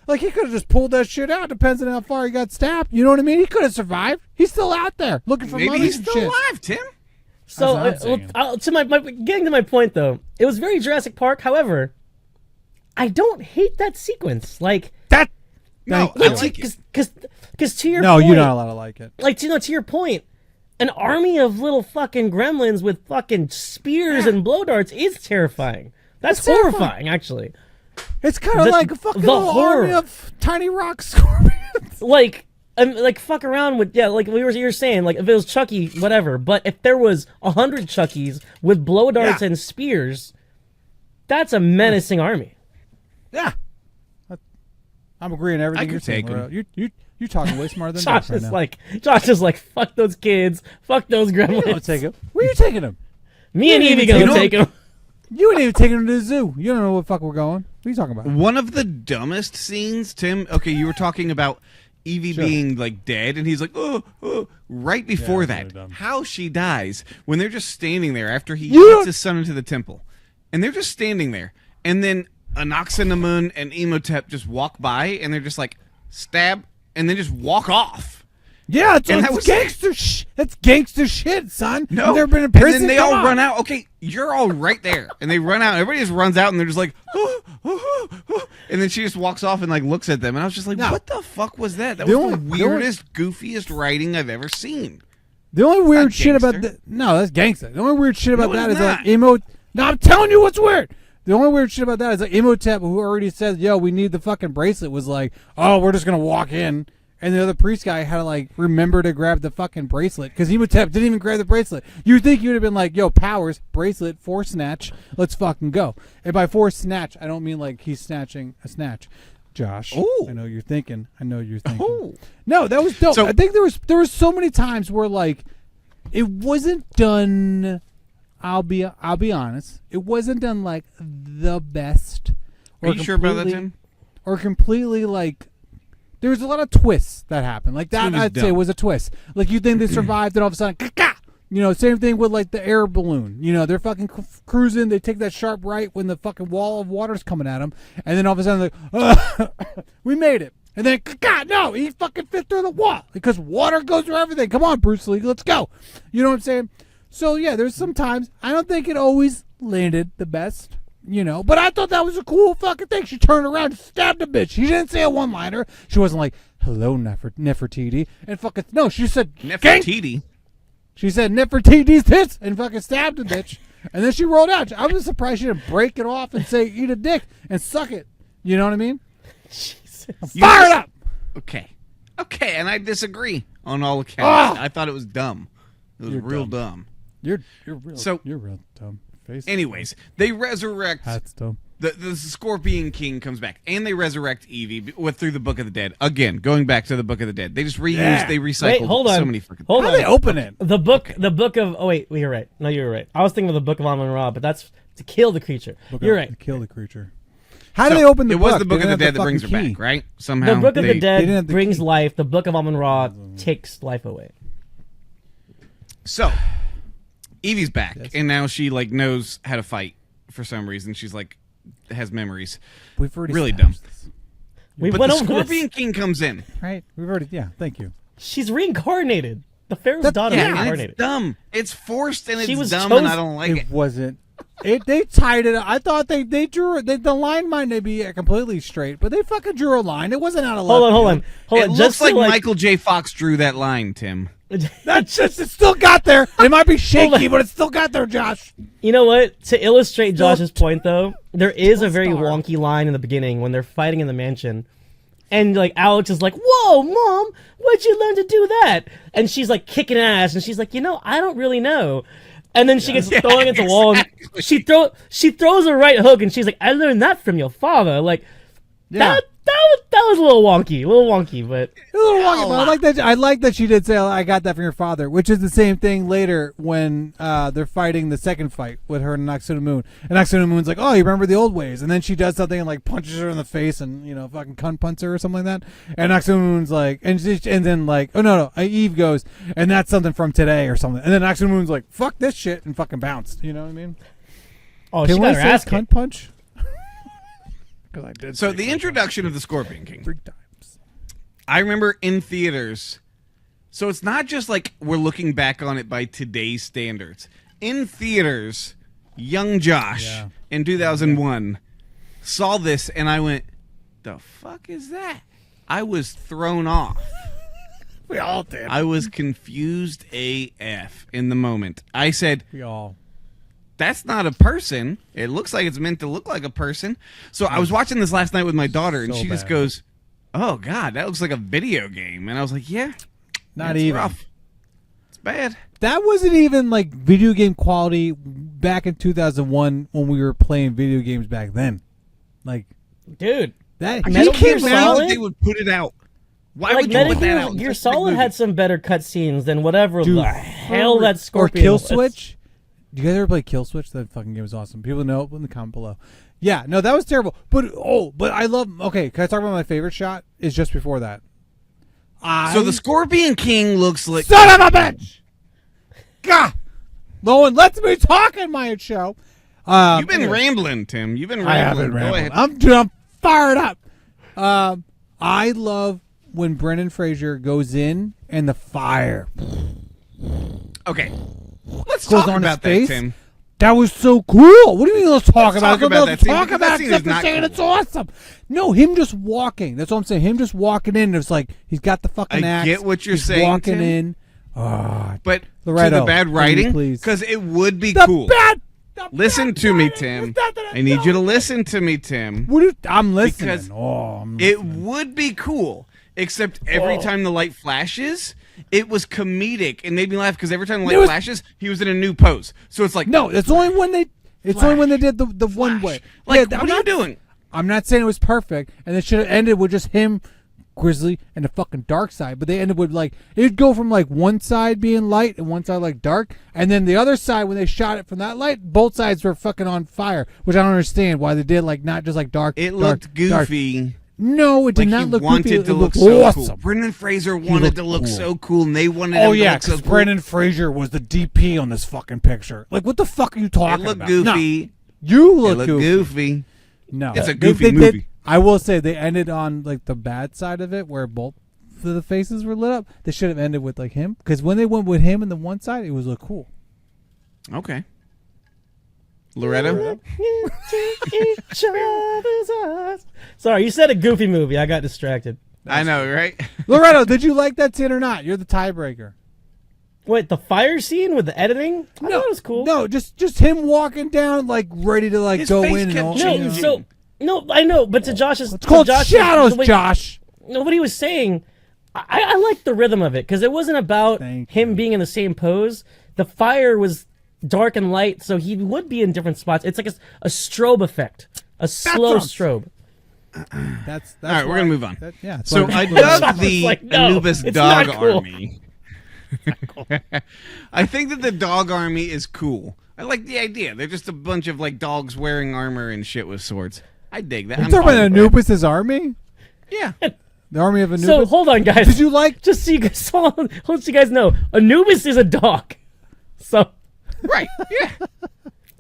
like, he could have just pulled that shit out, depends on how far he got stabbed, you know what I mean? He could have survived. He's still out there looking for Maybe mummies he's and still shit. alive, Tim. So That's what I'm saying. to my getting to my point though, it was very Jurassic Park. However, I don't hate that sequence. Like That No, Thank I you. like it. because to your no, point, you're not allowed to like it. like to your point, an army of little fucking gremlins with fucking spears and blow darts is terrifying. That's It's terrifying. horrifying, actually. It's kind of The- like a fucking the little horror. army of tiny rock scorpions. Like fuck around with like you were saying, like if it was Chucky, whatever. But if there was 100 Chuckies with blow darts Yeah. and spears, that's a menacing army. Yeah, I'm agreeing everything I you're could saying. take 'em. You're talking way smarter than Josh Josh right is now. Josh is like, fuck those kids, fuck those gremlins. I'll take him. Where you taking him? Me and You Evie didn't gonna even take him. You ain't even taking him to the zoo. You don't know what fuck we're going. What are you talking about? One of the dumbest scenes, Tim. Okay, you were talking about Evie being like dead, and he's like, oh. Right before that, really dumb. how she dies when they're just standing there after he leads his son into the temple, and they're just standing there, and then Anaxinamun and Imhotep just walk by, and they're just like stab, and then just walk off. Yeah, that's gangster that's gangster shit, son. No, you've never been in prison. And then they all run out. Okay, you're all right there, and they run out. Everybody just runs out, and they're just like, and then she just walks off and like looks at them, and I was just like, what the fuck was that? That was the weirdest, goofiest writing I've ever seen. The only weird shit about that, no, that's gangster. The only weird shit about that is not. like No, I'm telling you what's weird. The only weird shit about that is like Imhotep, who already says, "Yo, we need the fucking bracelet," was like, "Oh, we're just gonna walk in." And the other priest guy had to like remember to grab the fucking bracelet because Imhotep didn't even grab the bracelet. You'd think you'd have been like, "Yo, powers, bracelet, force snatch, let's fucking go." And by force snatch, I don't mean like he's snatching a snatch. Josh, Ooh. I know you're thinking. Ooh. No, that was dope. So- I think there was so many times where like it wasn't done. I'll be honest. It wasn't done like the best. Are you sure about that, Tim? Or completely like. There was a lot of twists that happened. Like that, I'd say was a twist. Like you think they survived, and all of a sudden, same thing with like the air balloon. They're fucking cruising. They take that sharp right when the fucking wall of water's coming at them, and then all of a sudden, like, we made it. And then, no, he fucking fit through the wall because water goes through everything. Come on, Bruce Lee, let's go. You know what I'm saying? So yeah, there's sometimes I don't think it always landed the best. But I thought that was a cool fucking thing. She turned around and stabbed a bitch. She didn't say a one-liner. She wasn't like, "Hello, Nefertiti," and fucking no. She said Nefertiti. She said Nefertiti's this and fucking stabbed the bitch, and then she rolled out. I was surprised she didn't break it off and say, "Eat a dick" and suck it. You know what I mean? Jesus. Fired up. Okay, and I disagree on all accounts. I thought it was dumb. It was real dumb. You're real. So you're real dumb. Anyways, they resurrect. That's dumb. The Scorpion King comes back, and they resurrect Evie through the Book of the Dead. Again, going back to the Book of the Dead, they just reused, they recycled. Wait, hold on. So many fucking. Hold How on. they open it? The book of. Oh wait, you're right. No, you're right. I was thinking of the Book of Amun-Ra, but that's to kill the creature. You're right. To kill the creature. How do they open the book? It was the Book of the Dead that brings her key. back, right? Somehow. The Book of the they Dead didn't have the brings key. life. The Book of Amun-Ra takes life away. So, Evie's back, and now she like knows how to fight for some reason. She's like has memories. We've already really dumb. this. We But went the over Scorpion this. King comes in. Right? We've already. Yeah. Thank you. She's reincarnated. The Pharaoh's daughter Yeah, and reincarnated. it's dumb. It's forced and She it's was dumb, chosen- and I don't like it. It wasn't. They tied it up. I thought they drew the line might not be completely straight, but they fucking drew a line. It wasn't out of left. Hold on. It Just looks so, like Michael J. Fox drew that line, Tim. That's just it still got there. It might be shaky, but it still got there, Josh. You know what? To illustrate Josh's point, though, there is a very star. wonky line in the beginning when they're fighting in the mansion. And, like, Alex is like, "Whoa, Mom, where'd you learn to do that?" And she's, like, kicking ass. And she's like, I don't really know. And then she gets thrown against the wall. And she throws a right hook. And she's like, "I learned that from your father." Like, that was a little wonky. But... A little wonky, but I like that she did say, "I got that from your father," which is the same thing later when they're fighting the second fight with her and Anaxinamun. And Anaxinamun's like, "Oh, you remember the old ways?" And then she does something and like punches her in the face and fucking cunt punts her or something like that. And Anaxinamun's like, and then like, "Oh no, Eve goes, and that's something from today or something." And then Anaxinamun's like, "Fuck this shit," and fucking bounced. You know what I mean? Oh, Can she we got her say ass cunt kicked. punch? I did So say the cunt introduction of the Scorpion King. punch 3 times. I remember in theaters. So it's not just like we're looking back on it by today's standards. In theaters, young Josh in 2001 saw this and I went, "The fuck is that?" I was thrown off. We all did. I was confused AF in the moment. I said, We all. "That's not a person. It looks like it's meant to look like a person." So I was watching this last night with my daughter and So she just bad. goes, "Oh God, that looks like a video game." And I was like, "Yeah, Not it's even. rough. It's bad." That wasn't even like video game quality back in 2001 when we were playing video games back then. Like Dude. that. I Metal just can't Gear believe Solid? that they would put it out. Why Like, would you Metal put that out? in Gear such a big Solid movie? had some better cutscenes than whatever Dude, the hell that Scorpion or Kill was. Switch. Do you guys ever play Kill Switch? That fucking game was awesome. People know it in the comment below. Yeah, no, that was terrible. But I love. Okay, can I talk about my favorite shot? Is just before that. So the Scorpion King looks like... Son of a bitch! God! No one lets me talk in my show. You've been rambling, Tim. You've been rambling. I have been rambling. Go ahead. I'm fired up. I love when Brendan Fraser goes in and the fire Okay. Let's goes talk on about his face. that, Tim. That was so cool. What do you mean let's talk about it? Let's Talk about it except for saying it's awesome. No, him just walking. That's what I'm saying. Him just walking in. It's like he's got the fucking axe. I get what you're he's saying, walking Tim. in. Oh, But Loretto, to the bad writing, please. because it would be the cool. Listen to me, Tim. I need you to listen to me, Tim. I'm listening. Because I'm it listening. would be cool, except every time the light flashes, it was comedic and made me laugh because every time the light flashes, he was in a new pose. So it's like, no, it's only when they. It's Flash. only when they did the one way. Like, Yeah, what are you doing? I'm not saying it was perfect, and they should have ended with just him, Grizzly, and the fucking dark side. But they ended with like it'd go from like one side being light and one side like dark, and then the other side when they shot it from that light, both sides were fucking on fire. Which I don't understand why they did like not just like dark. It dark, looked dark. goofy. No, it did Like not he look wanted goofy. to It look looked so awesome. cool. Brendan Fraser wanted looked to look cool. so cool, and they wanted him Oh to yeah, look so because cool. Brendan Fraser was the DP on this fucking picture. Like, what the fuck are you It talking looked about? goofy. No, you It look looked goofy. goofy. No, It's a goofy did- movie. I will say they ended on like the bad side of it, where both of the faces were lit up. They should have ended with like him, because when they went with him in the one side, it was look cool. Okay. Loretto? Each other's eyes. Sorry, you said a goofy movie. I got distracted. I know, right? Loretto, did you like that scene or not? You're the tiebreaker. Wait, the fire scene with the editing? I thought it was cool. No, just him walking down like ready to like His go face in and kept all. No, changing. so no, I know, but to Josh's, It's called shadows, Josh. Josh. No, what he was saying, I like the rhythm of it because it wasn't about Thank him you. being in the same pose. The fire was dark and light, so he would be in different spots. It's like a strobe effect, a slow what I'm strobe. That's All right, we're going to move on. Yeah. that's So why- I dug Josh the was like, no, Anubis it's dog not cool. army. I think that the dog army is cool. I like the idea. They're just a bunch of like dogs wearing armor and shit with swords. I dig that. You I'm talking fine about with that. Anubis' army? Yeah. The army of Anubis. So hold on, guys. Did you like? Just so you guys, let you guys know, Anubis is a dog. So Right. Yeah.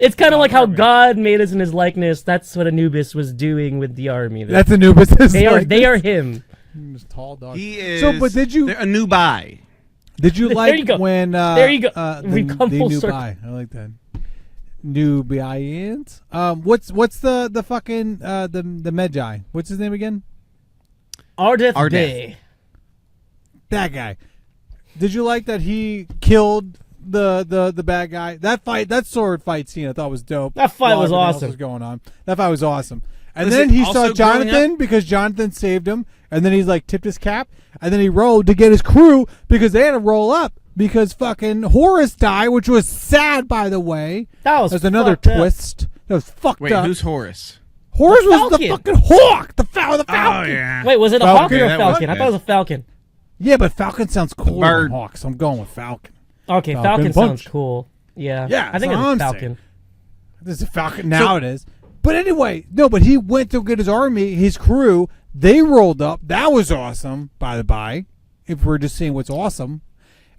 it's kind of like how God made us in His likeness. That's what Anubis was doing with the army. That's Anubis. They are him. This tall dog. He is. So, but did you They're a new buy. did you There like you go. when? There you go. The, We've come the full new circle. buy. I like that. Nubians. What's the fucking the Magi? What's his name again? Ardeth Ardeth. Bay. That guy. Did you like that he killed the bad guy? That sword fight scene I thought was dope. That fight While was everything else awesome. was going on. That fight was awesome. And Was then it he also saw growing Jonathan because Jonathan saved him, and then he's like tipped his cap, and then he rode to get his crew because they had to roll up because fucking Horus died, which was sad, by the way. That was There's another fucked up. twist. That was fucked Wait, up. who's Horus? Horus The was the Falcon. fucking hawk, the falcon. Oh yeah. Wait, was it a Falcon. hawk or a That was falcon? I good. thought it was a falcon. Yeah, but Falcon sounds cooler Bird. than Hawk, so I'm going with Falcon. Okay, Falcon falcon punch. sounds cool. Yeah, Yeah, I think that's it's what a I'm falcon. saying. There's a Falcon now. It is. But anyway, no. But he went to get his army, his crew. They rolled up. That was awesome, by the by. If we're just seeing what's awesome.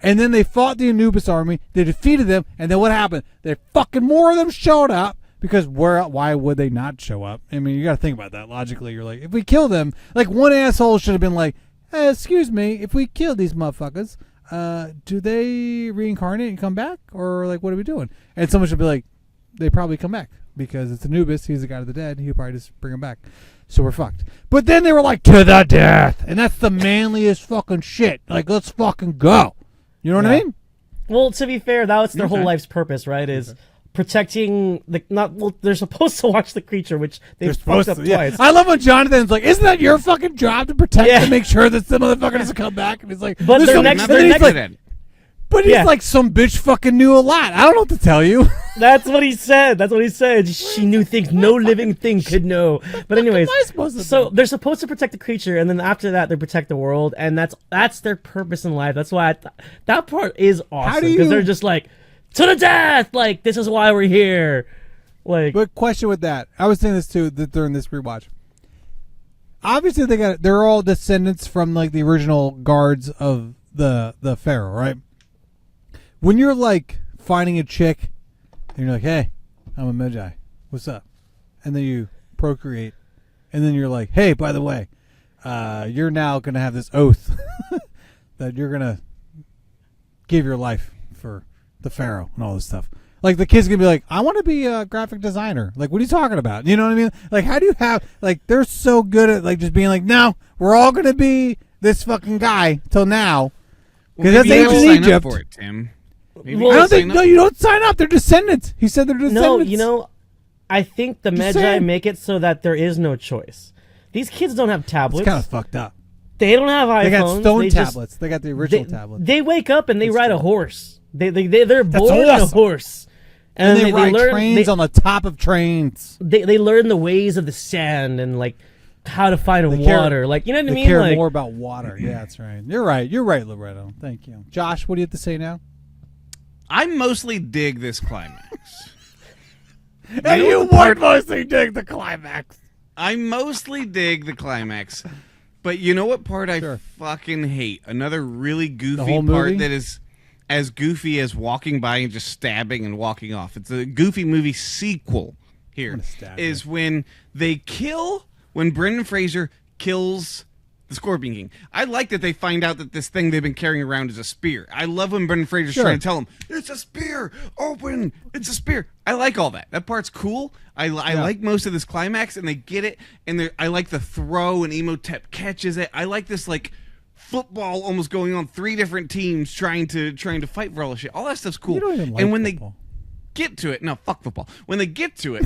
And then they fought the Anubis army. They defeated them. And then what happened? They fucking more of them showed up. Because why would they not show up? I mean, you got to think about that logically. You're like, if we kill them, like one asshole should have been like, excuse me, if we kill these motherfuckers, do they reincarnate and come back? Or like, what are we doing? And someone should be like, they probably come back. Because it's Anubis, he's the god of the dead. He'll probably just bring them back. So we're fucked. But then they were like, to the death. And that's the manliest fucking shit. Like, let's fucking go. You know what I Yeah. mean? Well, to be fair, that's their whole Okay. life's purpose, right? Is protecting the not. Well, they're supposed to watch the creature, which They're they've supposed fucked up to. Yeah. twice. I love when Jonathan's like, isn't that your fucking job to protect Yeah. and make sure that some motherfucker doesn't come back? And he's like, But "There's their some-" next- and their then he's next- like, but he's Yeah. like, some bitch fucking knew a lot. I don't know what to tell you. That's what he said. That's what he said. She knew things no living thing could know. But anyways, am I supposed to so do? they're supposed to protect the creature, and then after that, they protect the world, and that's their purpose in life. That's why that part is awesome do because they're you- just like to the death. Like this is why we're here. Like But question with that, I was saying this too during this rewatch. obviously they're all descendants from like the original guards of the pharaoh, right? When you're like finding a chick and you're like, hey, I'm a Magi, what's up? And then you procreate, and then you're like, hey, by the way, you're now gonna have this oath that you're gonna give your life for the pharaoh and all this stuff. Like, the kid's gonna be like, I want to be a graphic designer. Like, what are you talking about? You know what I mean? Like, how do you have, like, they're so good at, like, just being like, no, we're all gonna be this fucking guy till now. Because that's ancient Egypt. For it, Tim. Well, I don't think, no, you don't sign up. They're descendants. He said they're descendants. No, I think the Magi make it so that there is no choice. These kids don't have tablets. It's kind of fucked up. They don't have iPhones. They got stone tablets. They got the original tablets. They wake up and they ride a horse. They're born on a horse. And they ride trains on the top of trains. They learn the ways of the sand and like how to find water. Like, you know what I mean? They care like, more about water. Yeah, that's right. You're right, Loretto. Thank you. Josh, what do you have to say now? I mostly dig this climax. And you would mostly dig the climax. I mostly dig the climax. But you know what part I fucking hate? Another really goofy part that is as goofy as walking by and just stabbing and walking off. It's a Goofy movie sequel here. Is when when Brendan Fraser kills the Scorpion King. I like that they find out that this thing they've been carrying around is a spear. I love when Brendan Fraser's trying to tell him, it's a spear, open, it's a spear. I like all that. That part's cool. I like most of this climax, and they get it, and I like the throw, and Imhotep catches it. I like this, like, football almost going on, 3 different teams trying to fight for all this shit. All that stuff's cool. You don't even like and when football. They get to it, no, fuck football. When they get to it,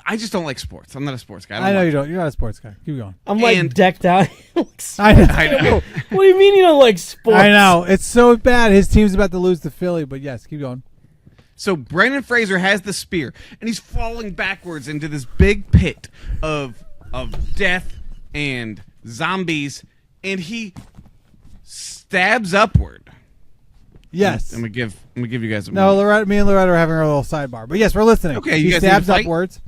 I just don't like sports. I'm not a sports guy. I know you don't. You're not a sports guy. Keep going. I'm like decked out. I know. What do you mean you don't like sports? I know. It's so bad. His team's about to lose to Philly, but yes, keep going. So Brendan Fraser has the spear, and he's falling backwards into this big pit of death and zombies, and he stabs upward. Yes. I'm gonna give you guys a No, moment. me and Loretta are having our little sidebar. But yes, we're listening. Okay, he you guys stabs need to fight? upwards.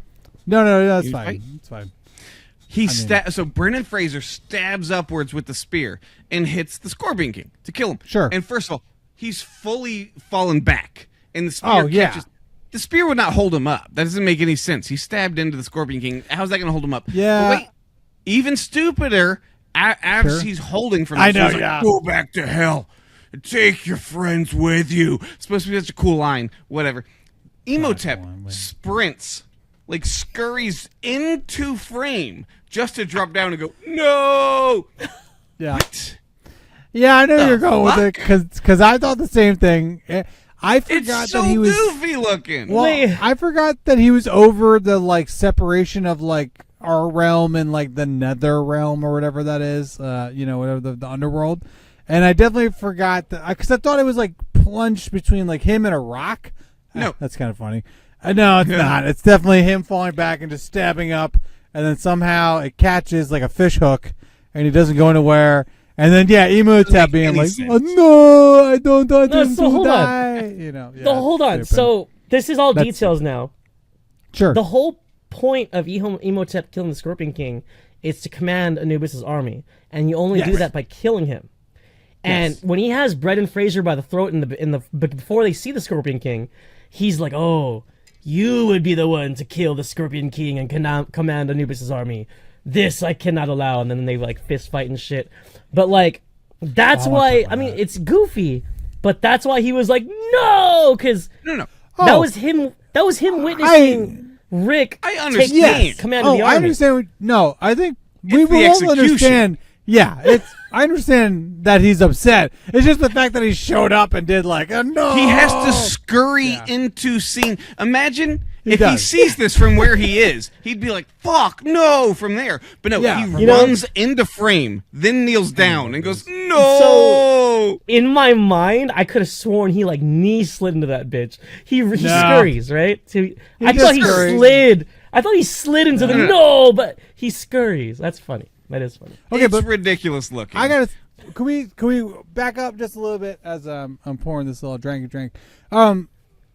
No, it's fine. Fight? It's fine. So Brendan Fraser stabs upwards with the spear and hits the Scorpion King to kill him. Sure. And first of all, he's fully fallen back, and the spear catches. The spear would not hold him up. That doesn't make any sense. He stabbed into the Scorpion King. How's that going to hold him up? Yeah. But wait, even stupider, as he's holding from him, I know, he's like, go back to hell. Take your friends with you. It's supposed to be such a cool line. Whatever. Imhotep sprints, like scurries into frame just to drop down and go, no! Yeah. What? Yeah, I knew you were going with it because I thought the same thing. I forgot It's so that he was goofy looking. Well, I forgot that he was over the like separation of like our realm and like the nether realm or whatever that is. Whatever the underworld. And I definitely forgot that because I thought it was like plunged between like him and a rock. No, that's kind of funny. No, it's not. It's definitely him falling back and just stabbing up, and then somehow it catches like a fish hook, and he doesn't go anywhere. And then Imhotep being like, oh, "No, I don't want him to die." Hold on. So this is all details now. Sure. The whole point of Imhotep killing the Scorpion King is to command Anubis' army, and you only do that by killing him. And when he has Brendan Fraser by the throat before they see the Scorpion King, he's like, "Oh, you would be the one to kill the Scorpion King and command Anubis' army. This I cannot allow." And then they like fist fight and shit. But like, that's why. I mean, it's goofy, but that's why he was like, "No," because that was him. That was him witnessing Rick. I understand. Take command of the army. I understand. No, I think we will all understand. Yeah, I understand that he's upset. It's just the fact that he showed up and did like a no. He has to scurry into scene. Imagine if he sees this from where he is. He'd be like, "Fuck no!" from there. But no, he runs into frame, then kneels down and goes, "No!" So in my mind, I could have sworn he like knee slid into that bitch. He scurries, right? So I thought he slid. I thought he slid into the but he scurries. That's funny. That is funny. Okay, but ridiculous looking. I gotta. Can we back up just a little bit as I'm pouring this little drink?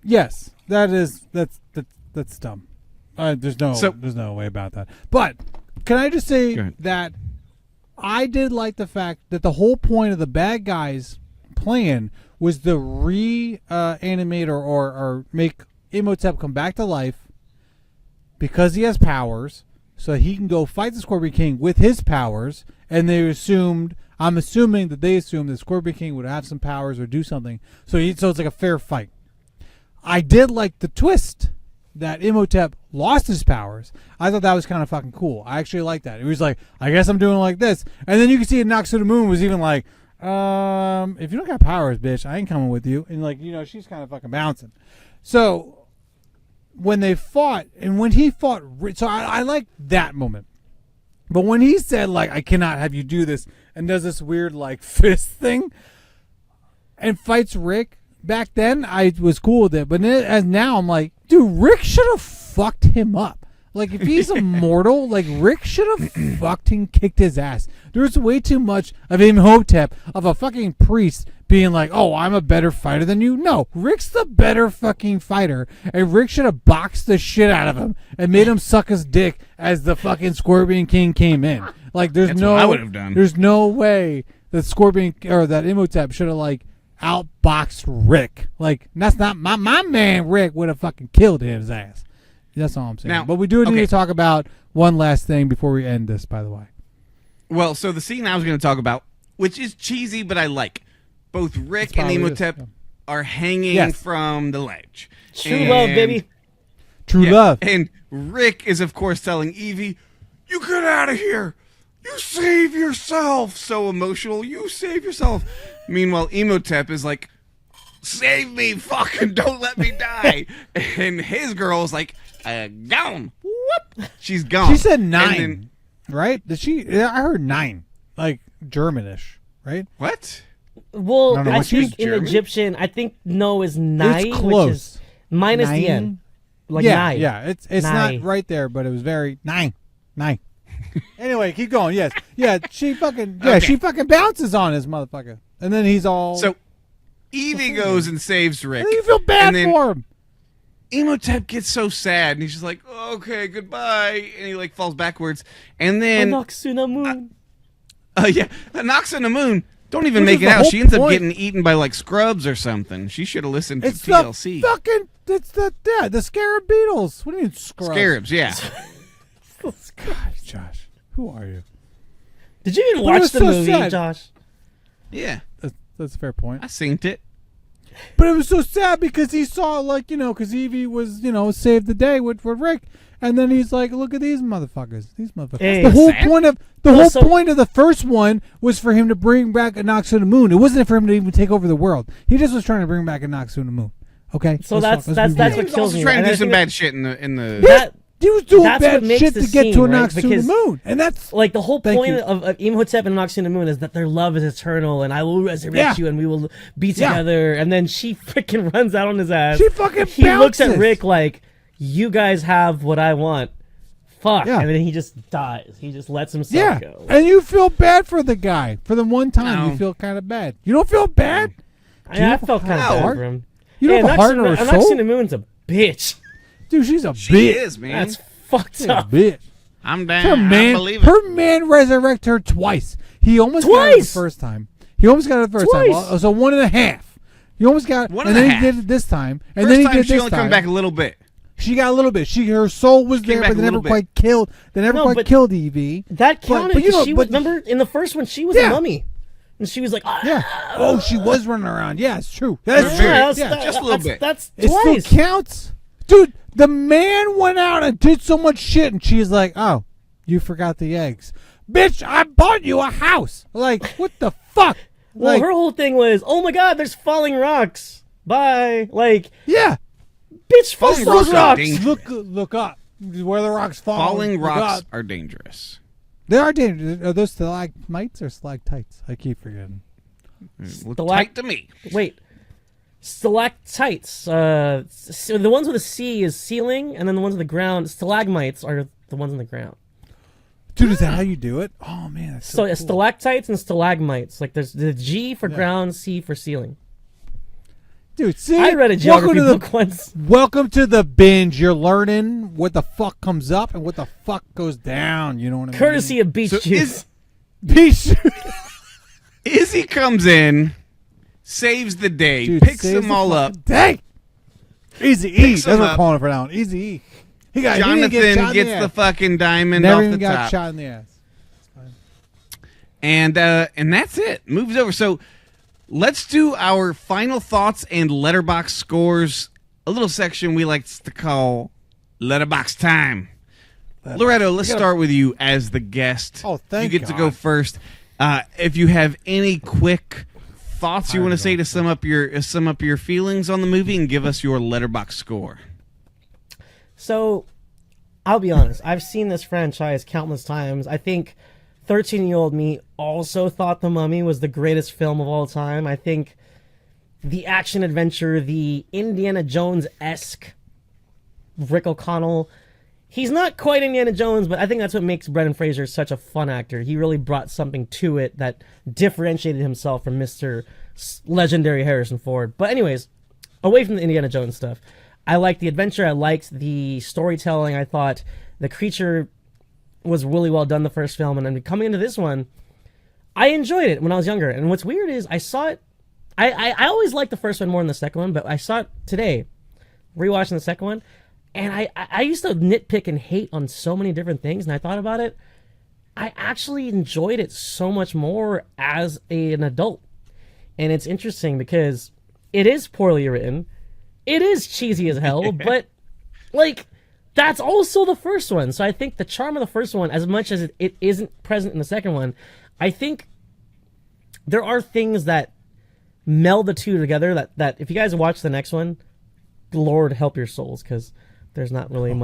Yes, that's dumb. There's no way about that. But can I just say that I did like the fact that the whole point of the bad guys' plan was to reanimate or make Imhotep come back to life because he has powers, so he can go fight the Scorpion King with his powers. And I'm assuming that they assumed the Scorpion King would have some powers or do something. So it's like a fair fight. I did like the twist that Imhotep lost his powers. I thought that was kind of fucking cool. I actually liked that. It was like, I guess I'm doing like this. And then you can see it knocks to the moon was even like, if you don't got powers, bitch, I ain't coming with you. And like, she's kind of fucking bouncing. So when they fought, and when he fought, so I like that moment. But when he said, like, I cannot have you do this, and does this weird, like, fist thing, and fights Rick, back then, I was cool with it. But as now, I'm like, dude, Rick should have fucked him up. Like, if he's immortal, like, Rick should have fucking kicked his ass. There's way too much of Imhotep, of a fucking priest, being like, oh, I'm a better fighter than you. No, Rick's the better fucking fighter, and Rick should have boxed the shit out of him and made him suck his dick as the fucking Scorpion King came in. Like, that's what I would have done. There's no way that that Imhotep should have like outboxed Rick. Like, that's not my man. Rick would have fucking killed his ass. That's all I'm saying. Now, but we do need to talk about one last thing before we end this, by the way. Well, so the scene I was going to talk about, which is cheesy, but I like. Both Rick and Imhotep are hanging from the ledge. True love, baby. True love. And Rick is, of course, telling Evie, you get out of here. You save yourself. So emotional. You save yourself. Meanwhile, Imhotep is like, save me. Fucking don't let me die. And his girl's like, gone. Whoop. She's gone. She said 9, right? Did she? I heard 9. Like, Germanish, right? What? Well, I think in Egyptian, I think no is nai, which is minus the end. Like yeah, nai. Yeah, it's not right there, but it was very 9. Anyway, keep going. Yes, yeah, she fucking bounces on his motherfucker, and then he's all. So Evie goes and saves Rick. And you feel bad for him. Imhotep gets so sad, and he's just like, okay, goodbye, and he like falls backwards, and then knocks in the moon. Knocks in the moon. Don't even make it out. She ends up getting eaten by like scrubs or something. She should have listened to TLC. It's the scarab beetles. What do you mean scrubs? Scarabs, yeah. God, Josh, who are you? Did you even watch the movie, Josh? Yeah, that's a fair point. I seen it. But it was so sad because he saw, like, because Evie was, saved the day with Rick. And then he's like, look at these motherfuckers. Hey, the whole point of the first one was for him to bring back a Nox to the moon. It wasn't for him to even take over the world. He just was trying to bring back a Nox to the moon. Okay? So that's what kills me. He was also trying to do some bad shit in the he was doing bad shit to get to a Nox to the moon. And that's like the whole point of Imhotep and Nox to the moon is that their love is eternal and I will resurrect you and we will be together. And then she freaking runs out on his ass. He looks at Rick like, you guys have what I want. Fuck. Yeah. And then he just dies. He just lets himself go. And you feel bad for the guy. For the one time, you feel kind of bad. You don't feel bad? I felt kind of bad for him. You don't have a heart or a soul? Nox to the moon's a bitch. Dude, she's a bitch. She is, man. That's fucked up. Bitch. I'm down. I believe it. Her man resurrected her twice. He almost got it the first time. So 1.5. He almost got it. And then he did it this time. And then he did this time. She only come back a little bit. She got a little bit. Her soul was there, but they never quite killed. They never quite killed Evie. That counted. Remember in the first one, she was a mummy, and she was like, oh, she was running around. Yeah, it's true. That's true. Just a little bit. That's it twice. Still counts, dude. The man went out and did so much shit, and she's like, oh, you forgot the eggs, bitch. I bought you a house. Like, what the fuck? Well, her whole thing was, oh my god, there's falling rocks. Bye. Like, yeah. Bitch, fuck those rocks. Look up. Where the rocks fall. Falling rocks are dangerous. They are dangerous. Are those stalagmites or stalactites? I keep forgetting. Look tight to me. Wait. Stalactites. So the ones with a C is ceiling, and then the ones with the ground, stalagmites, are the ones on the ground. Dude, is that how you do it? Oh, man. That's so cool. Stalactites and stalagmites. Like, there's the G for ground, C for ceiling. Dude, see? I read a geography book once. Welcome to the binge. You're learning what the fuck comes up and what the fuck goes down. You know what I mean? Courtesy of Beach Juice. Beach. Izzy comes in, saves the day, Dude, picks them all up. Day. Easy E. That's what up. I'm calling it for now. Easy E. Jonathan gets the fucking diamond Never off even the got top. shot in the ass. And that's it. Moves over. So let's do our final thoughts and letterbox scores. A little section we like to call letterbox time. Loretto, let's start with you as the guest. Oh, thank you. You get to God. go first. If you have any quick thoughts you want to say to sum up your feelings on the movie and give us your letterbox score. So, I'll be honest. I've seen this franchise countless times. I think 13-year-old me also thought The Mummy was the greatest film of all time. I think the action-adventure, the Indiana Jones-esque Rick O'Connell, he's not quite Indiana Jones, but I think that's what makes Brendan Fraser such a fun actor. He really brought something to it that differentiated himself from Mr. Legendary Harrison Ford. But anyways, away from the Indiana Jones stuff, I liked the adventure. I liked the storytelling. I thought the creature was really well done the first film, and then coming into this one, I enjoyed it when I was younger. And what's weird is I saw it. I always liked the first one more than the second one, but I saw it today, rewatching the second one, and I used to nitpick and hate on so many different things, and I thought about it. I actually enjoyed it so much more as an adult, and it's interesting because it is poorly written, it is cheesy as hell, but like, that's also the first one. So I think the charm of the first one, as much as it isn't present in the second one, I think there are things that meld the two together that if you guys watch the next one, Lord help your souls, because there's not really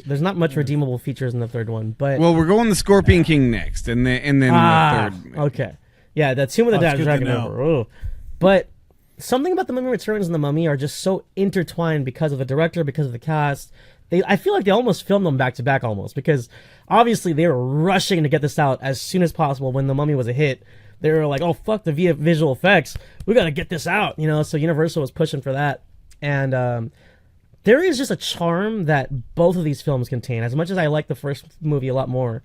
there's not much redeemable features in the third one. But well, we're going the Scorpion King next, and then the third. Okay, yeah, the Tomb of the Dragon Emperor. Oh. But something about The Mummy Returns and The Mummy are just so intertwined because of the director, because of the cast. I feel like they almost filmed them back to back almost, because obviously they were rushing to get this out as soon as possible when The Mummy was a hit. They were like, oh, fuck the visual effects. We got to get this out, so Universal was pushing for that. And there is just a charm that both of these films contain. As much as I like the first movie a lot more,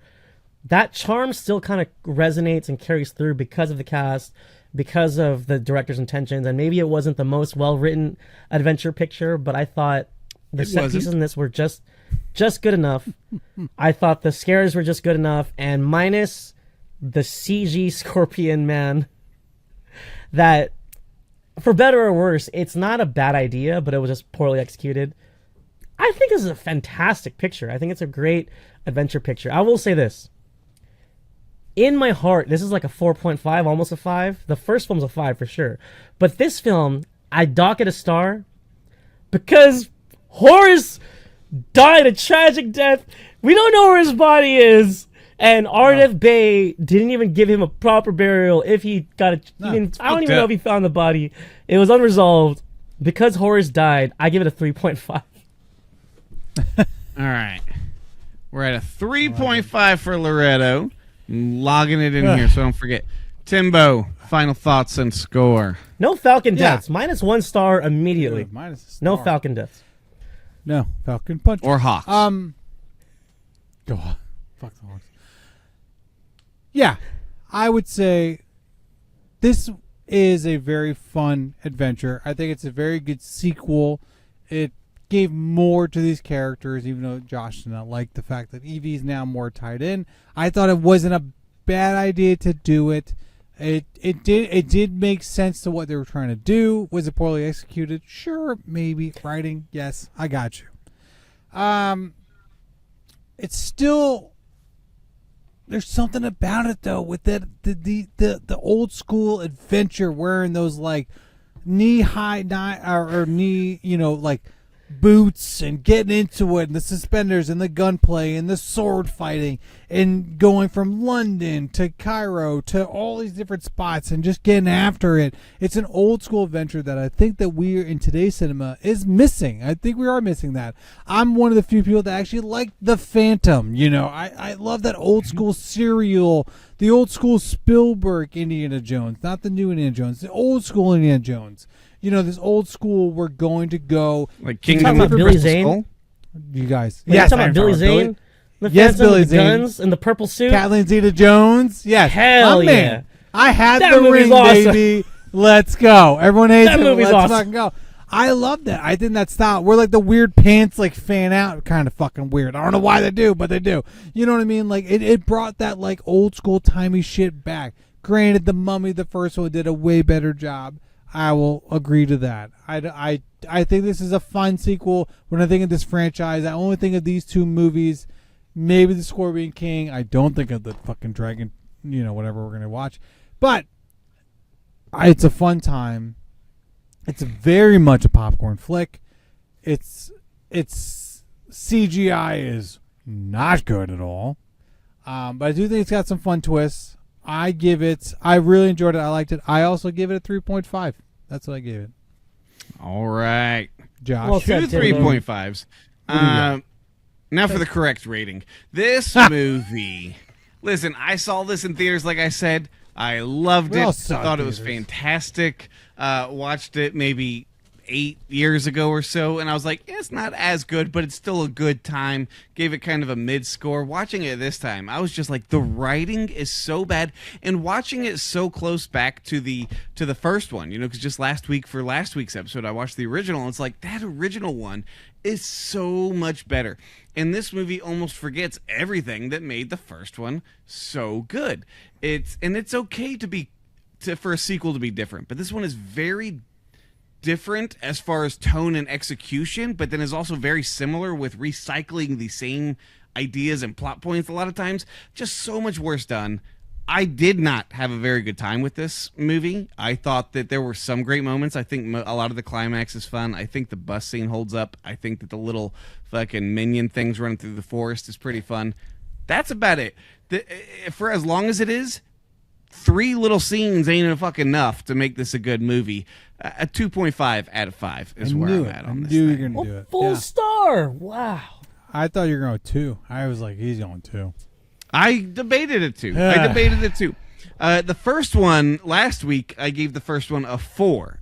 that charm still kind of resonates and carries through because of the cast, because of the director's intentions. And maybe it wasn't the most well-written adventure picture, but I thought the set pieces in this were just good enough. I thought the scares were just good enough, and minus the CG Scorpion Man, that, for better or worse, it's not a bad idea, but it was just poorly executed. I think this is a fantastic picture. I think it's a great adventure picture. I will say this. In my heart, this is like a 4.5, almost a 5. The first film's a 5 for sure. But this film, I dock it a star because Horace died a tragic death. We don't know where his body is. And Ardeth Bay didn't even give him a proper burial if he got a... I don't even know if he found the body. It was unresolved. Because Horace died, I give it a 3.5. All right. We're at a 3.5 for Loretto. I'm logging it in here so I don't forget. Timbo, final thoughts and score. No Falcon deaths. Minus 1 star immediately. Minus a star. No Falcon deaths. No Falcon punch. Or Hawks. Go on. Fuck the Hawks. Yeah, I would say this is a very fun adventure. I think it's a very good sequel. It gave more to these characters, even though Josh did not like the fact that Evie is now more tied in. I thought it wasn't a bad idea to do it. It did make sense to what they were trying to do. Was it poorly executed? Sure, maybe. Writing, yes, I got you. It's still, there's something about it though, with that the old school adventure, wearing those like knee like boots and getting into it, and the suspenders and the gunplay and the sword fighting and going from London to Cairo to all these different spots and just getting after it. It's an old school adventure that I think that we in today's cinema is missing. I think we are missing that. I'm one of the few people that actually like The Phantom. I love that old school serial, the old school Spielberg Indiana Jones, not the new Indiana Jones, the old school Indiana Jones. This old school, we're going to go. Like Talking Kingdom about of Billy Crystal Zane? Skull? You guys. Wait, Yes, you're talking about Billy Zane? The Yes, Phantom Billy with the Zane. guns and the purple suit? Kathleen Zeta-Jones. Yes. Hell My yeah. man. I had That the movie's ring, awesome. baby. Let's go. Everyone hates That it. movie's Let's awesome. fucking go. I love that. I think that style. We're like the weird pants, like fan out, kind of fucking weird. I don't know why they do, but they do. You know what I mean? Like it brought that like old school timey shit back. Granted, The Mummy, the first one, did a way better job. I will agree to that. I think this is a fun sequel. When I think of this franchise, I only think of these two movies. Maybe The Scorpion King. I don't think of the fucking Dragon, whatever we're going to watch. But it's a fun time. It's very much a popcorn flick. It's CGI is not good at all. But I do think it's got some fun twists. I really enjoyed it. I liked it. I also give it a 3.5. That's what I gave it. All right. Josh. Well, Two said, Timbo. 3.5s. Now for the correct rating. This movie. Listen, I saw this in theaters, like I said. I loved We it. all saw it Thought in it was theaters. fantastic. Watched it maybe 8 years ago or so, and I was like, it's not as good, but it's still a good time. Gave it kind of a mid score. Watching it this time, I was just like, the writing is so bad, and watching it so close back to the first one, because just last week for last week's episode, I watched the original, and it's like that original one is so much better. And this movie almost forgets everything that made the first one so good. It's okay for a sequel to be different, but this one is very different as far as tone and execution, but then is also very similar with recycling the same ideas and plot points a lot of times. Just so much worse done. I did not have a very good time with this movie. I thought that there were some great moments. I think a lot of the climax is fun. I think the bus scene holds up. I think that the little fucking minion things running through the forest is pretty fun. That's about it. For as long as it is, 3 little scenes ain't fucking enough to make this a good movie. A 2.5 out of 5 is where I'm at on this I knew thing. you were going to do it. Full Yeah. star. Wow. I thought you were going 2. I was like, he's going 2. I debated it too. The first one last week, I gave the first one a 4.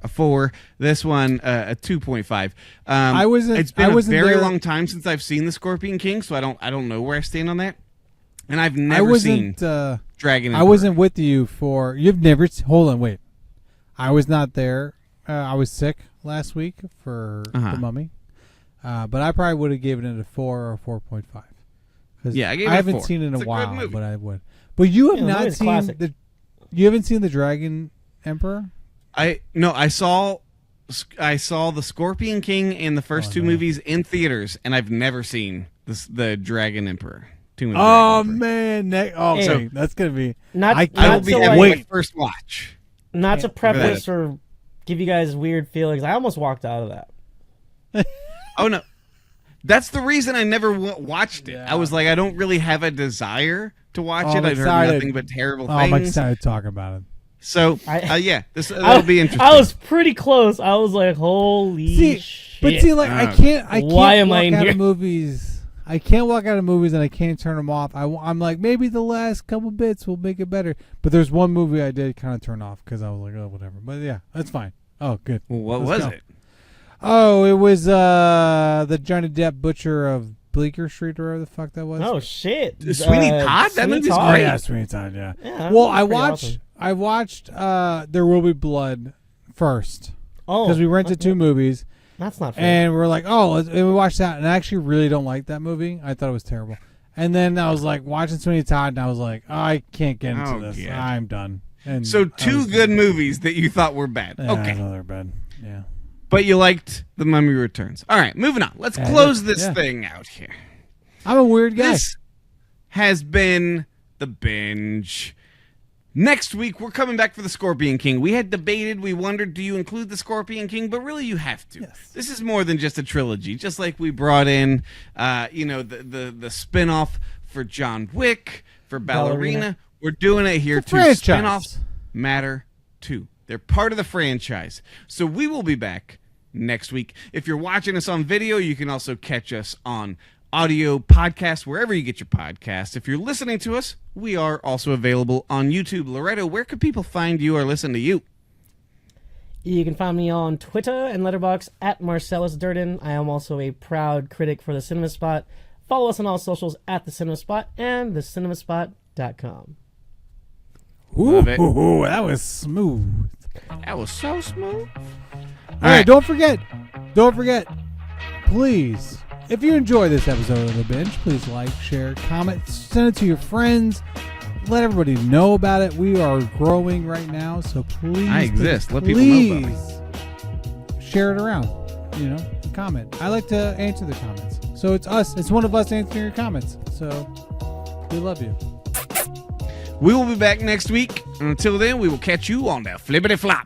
This one a 2.5. It's been a very long time since I've seen The Scorpion King, so I don't know where I stand on that. And I've never seen Dragon Emperor. I wasn't with you for. You've never. Hold on, wait. I was not there. I was sick last week for The Mummy. But I probably would have given it a 4 or 4.5. Yeah, I gave it I haven't a 4. seen it in It's a a good while, movie. but I would. But you have Yeah, the not movie's seen classic. You haven't seen the Dragon Emperor? I saw The Scorpion King and the first 2 movies in theaters, and I've never seen the Dragon Emperor. Oh man! Okay, that's gonna be. Not I will be to, having like, my first watch. Not to prep for that. this or give you guys weird feelings. I almost walked out of that. Oh no, that's the reason I never watched it. Yeah. I was like, I don't really have a desire to watch it. I'm I've heard excited. nothing but terrible I'm things. excited to talk about it. So I- that'll be interesting. I was pretty close. I was like, holy shit. But see, like I can't Why am I walk in out here? of movies. I can't walk out of movies and I can't turn them off. I'm like, maybe the last couple bits will make it better. But there's one movie I did kind of turn off because I was like, oh, whatever. But yeah, that's fine. Oh, good. Well, what Let's was go. it? Oh, it was the Johnny Depp Butcher of Bleecker Street or whatever the fuck that was. Oh shit. Sweeney Todd? That Sweeney movie's Todd? Oh great. yeah, Sweeney Todd. Yeah. Yeah, Well, that's pretty I awesome. watched There Will Be Blood first Oh, because we rented 2 movies. That's not fair. And we're like, and we watched that, and I actually really don't like that movie. I thought it was terrible. And then I was like watching Sweeney Todd, and I was like, I can't get into this. yeah. I'm done. And So I 2 was good done. movies that you thought were bad. Yeah, Okay. no, they're bad. Yeah. But you liked The Mummy Returns. All right, moving on. Let's close this thing out here. I'm a weird guy. This has been the binge. Next week, we're coming back for the Scorpion King. We had debated, we wondered, do you include the Scorpion King? But really, you have to. Yes. This is more than just a trilogy. Just like we brought in, the spin-off for John Wick, for Ballerina. Ballerina. We're doing it here too. franchise. Spin-offs matter too. They're part of the franchise. So we will be back next week. If you're watching us on video, you can also catch us on audio podcast, wherever you get your podcasts. If you're listening to us, we are also available on YouTube. Loretto, where can people find you or listen to you? You can find me on Twitter and Letterboxd at Marcellus Durden. I am also a proud critic for The Cinema Spot. Follow us on all socials at The Cinema Spot and thecinemespot.com. Love it. Ooh, that was smooth. That was so smooth. All right, don't forget, please, if you enjoy this episode of The Binge, please like, share, comment, send it to your friends. Let everybody know about it. We are growing right now, so please. I exist. Let people know about it. Share it around, and comment. I like to answer the comments. So it's us. It's one of us answering your comments. So we love you. We will be back next week. And until then, we will catch you on the flippity flop.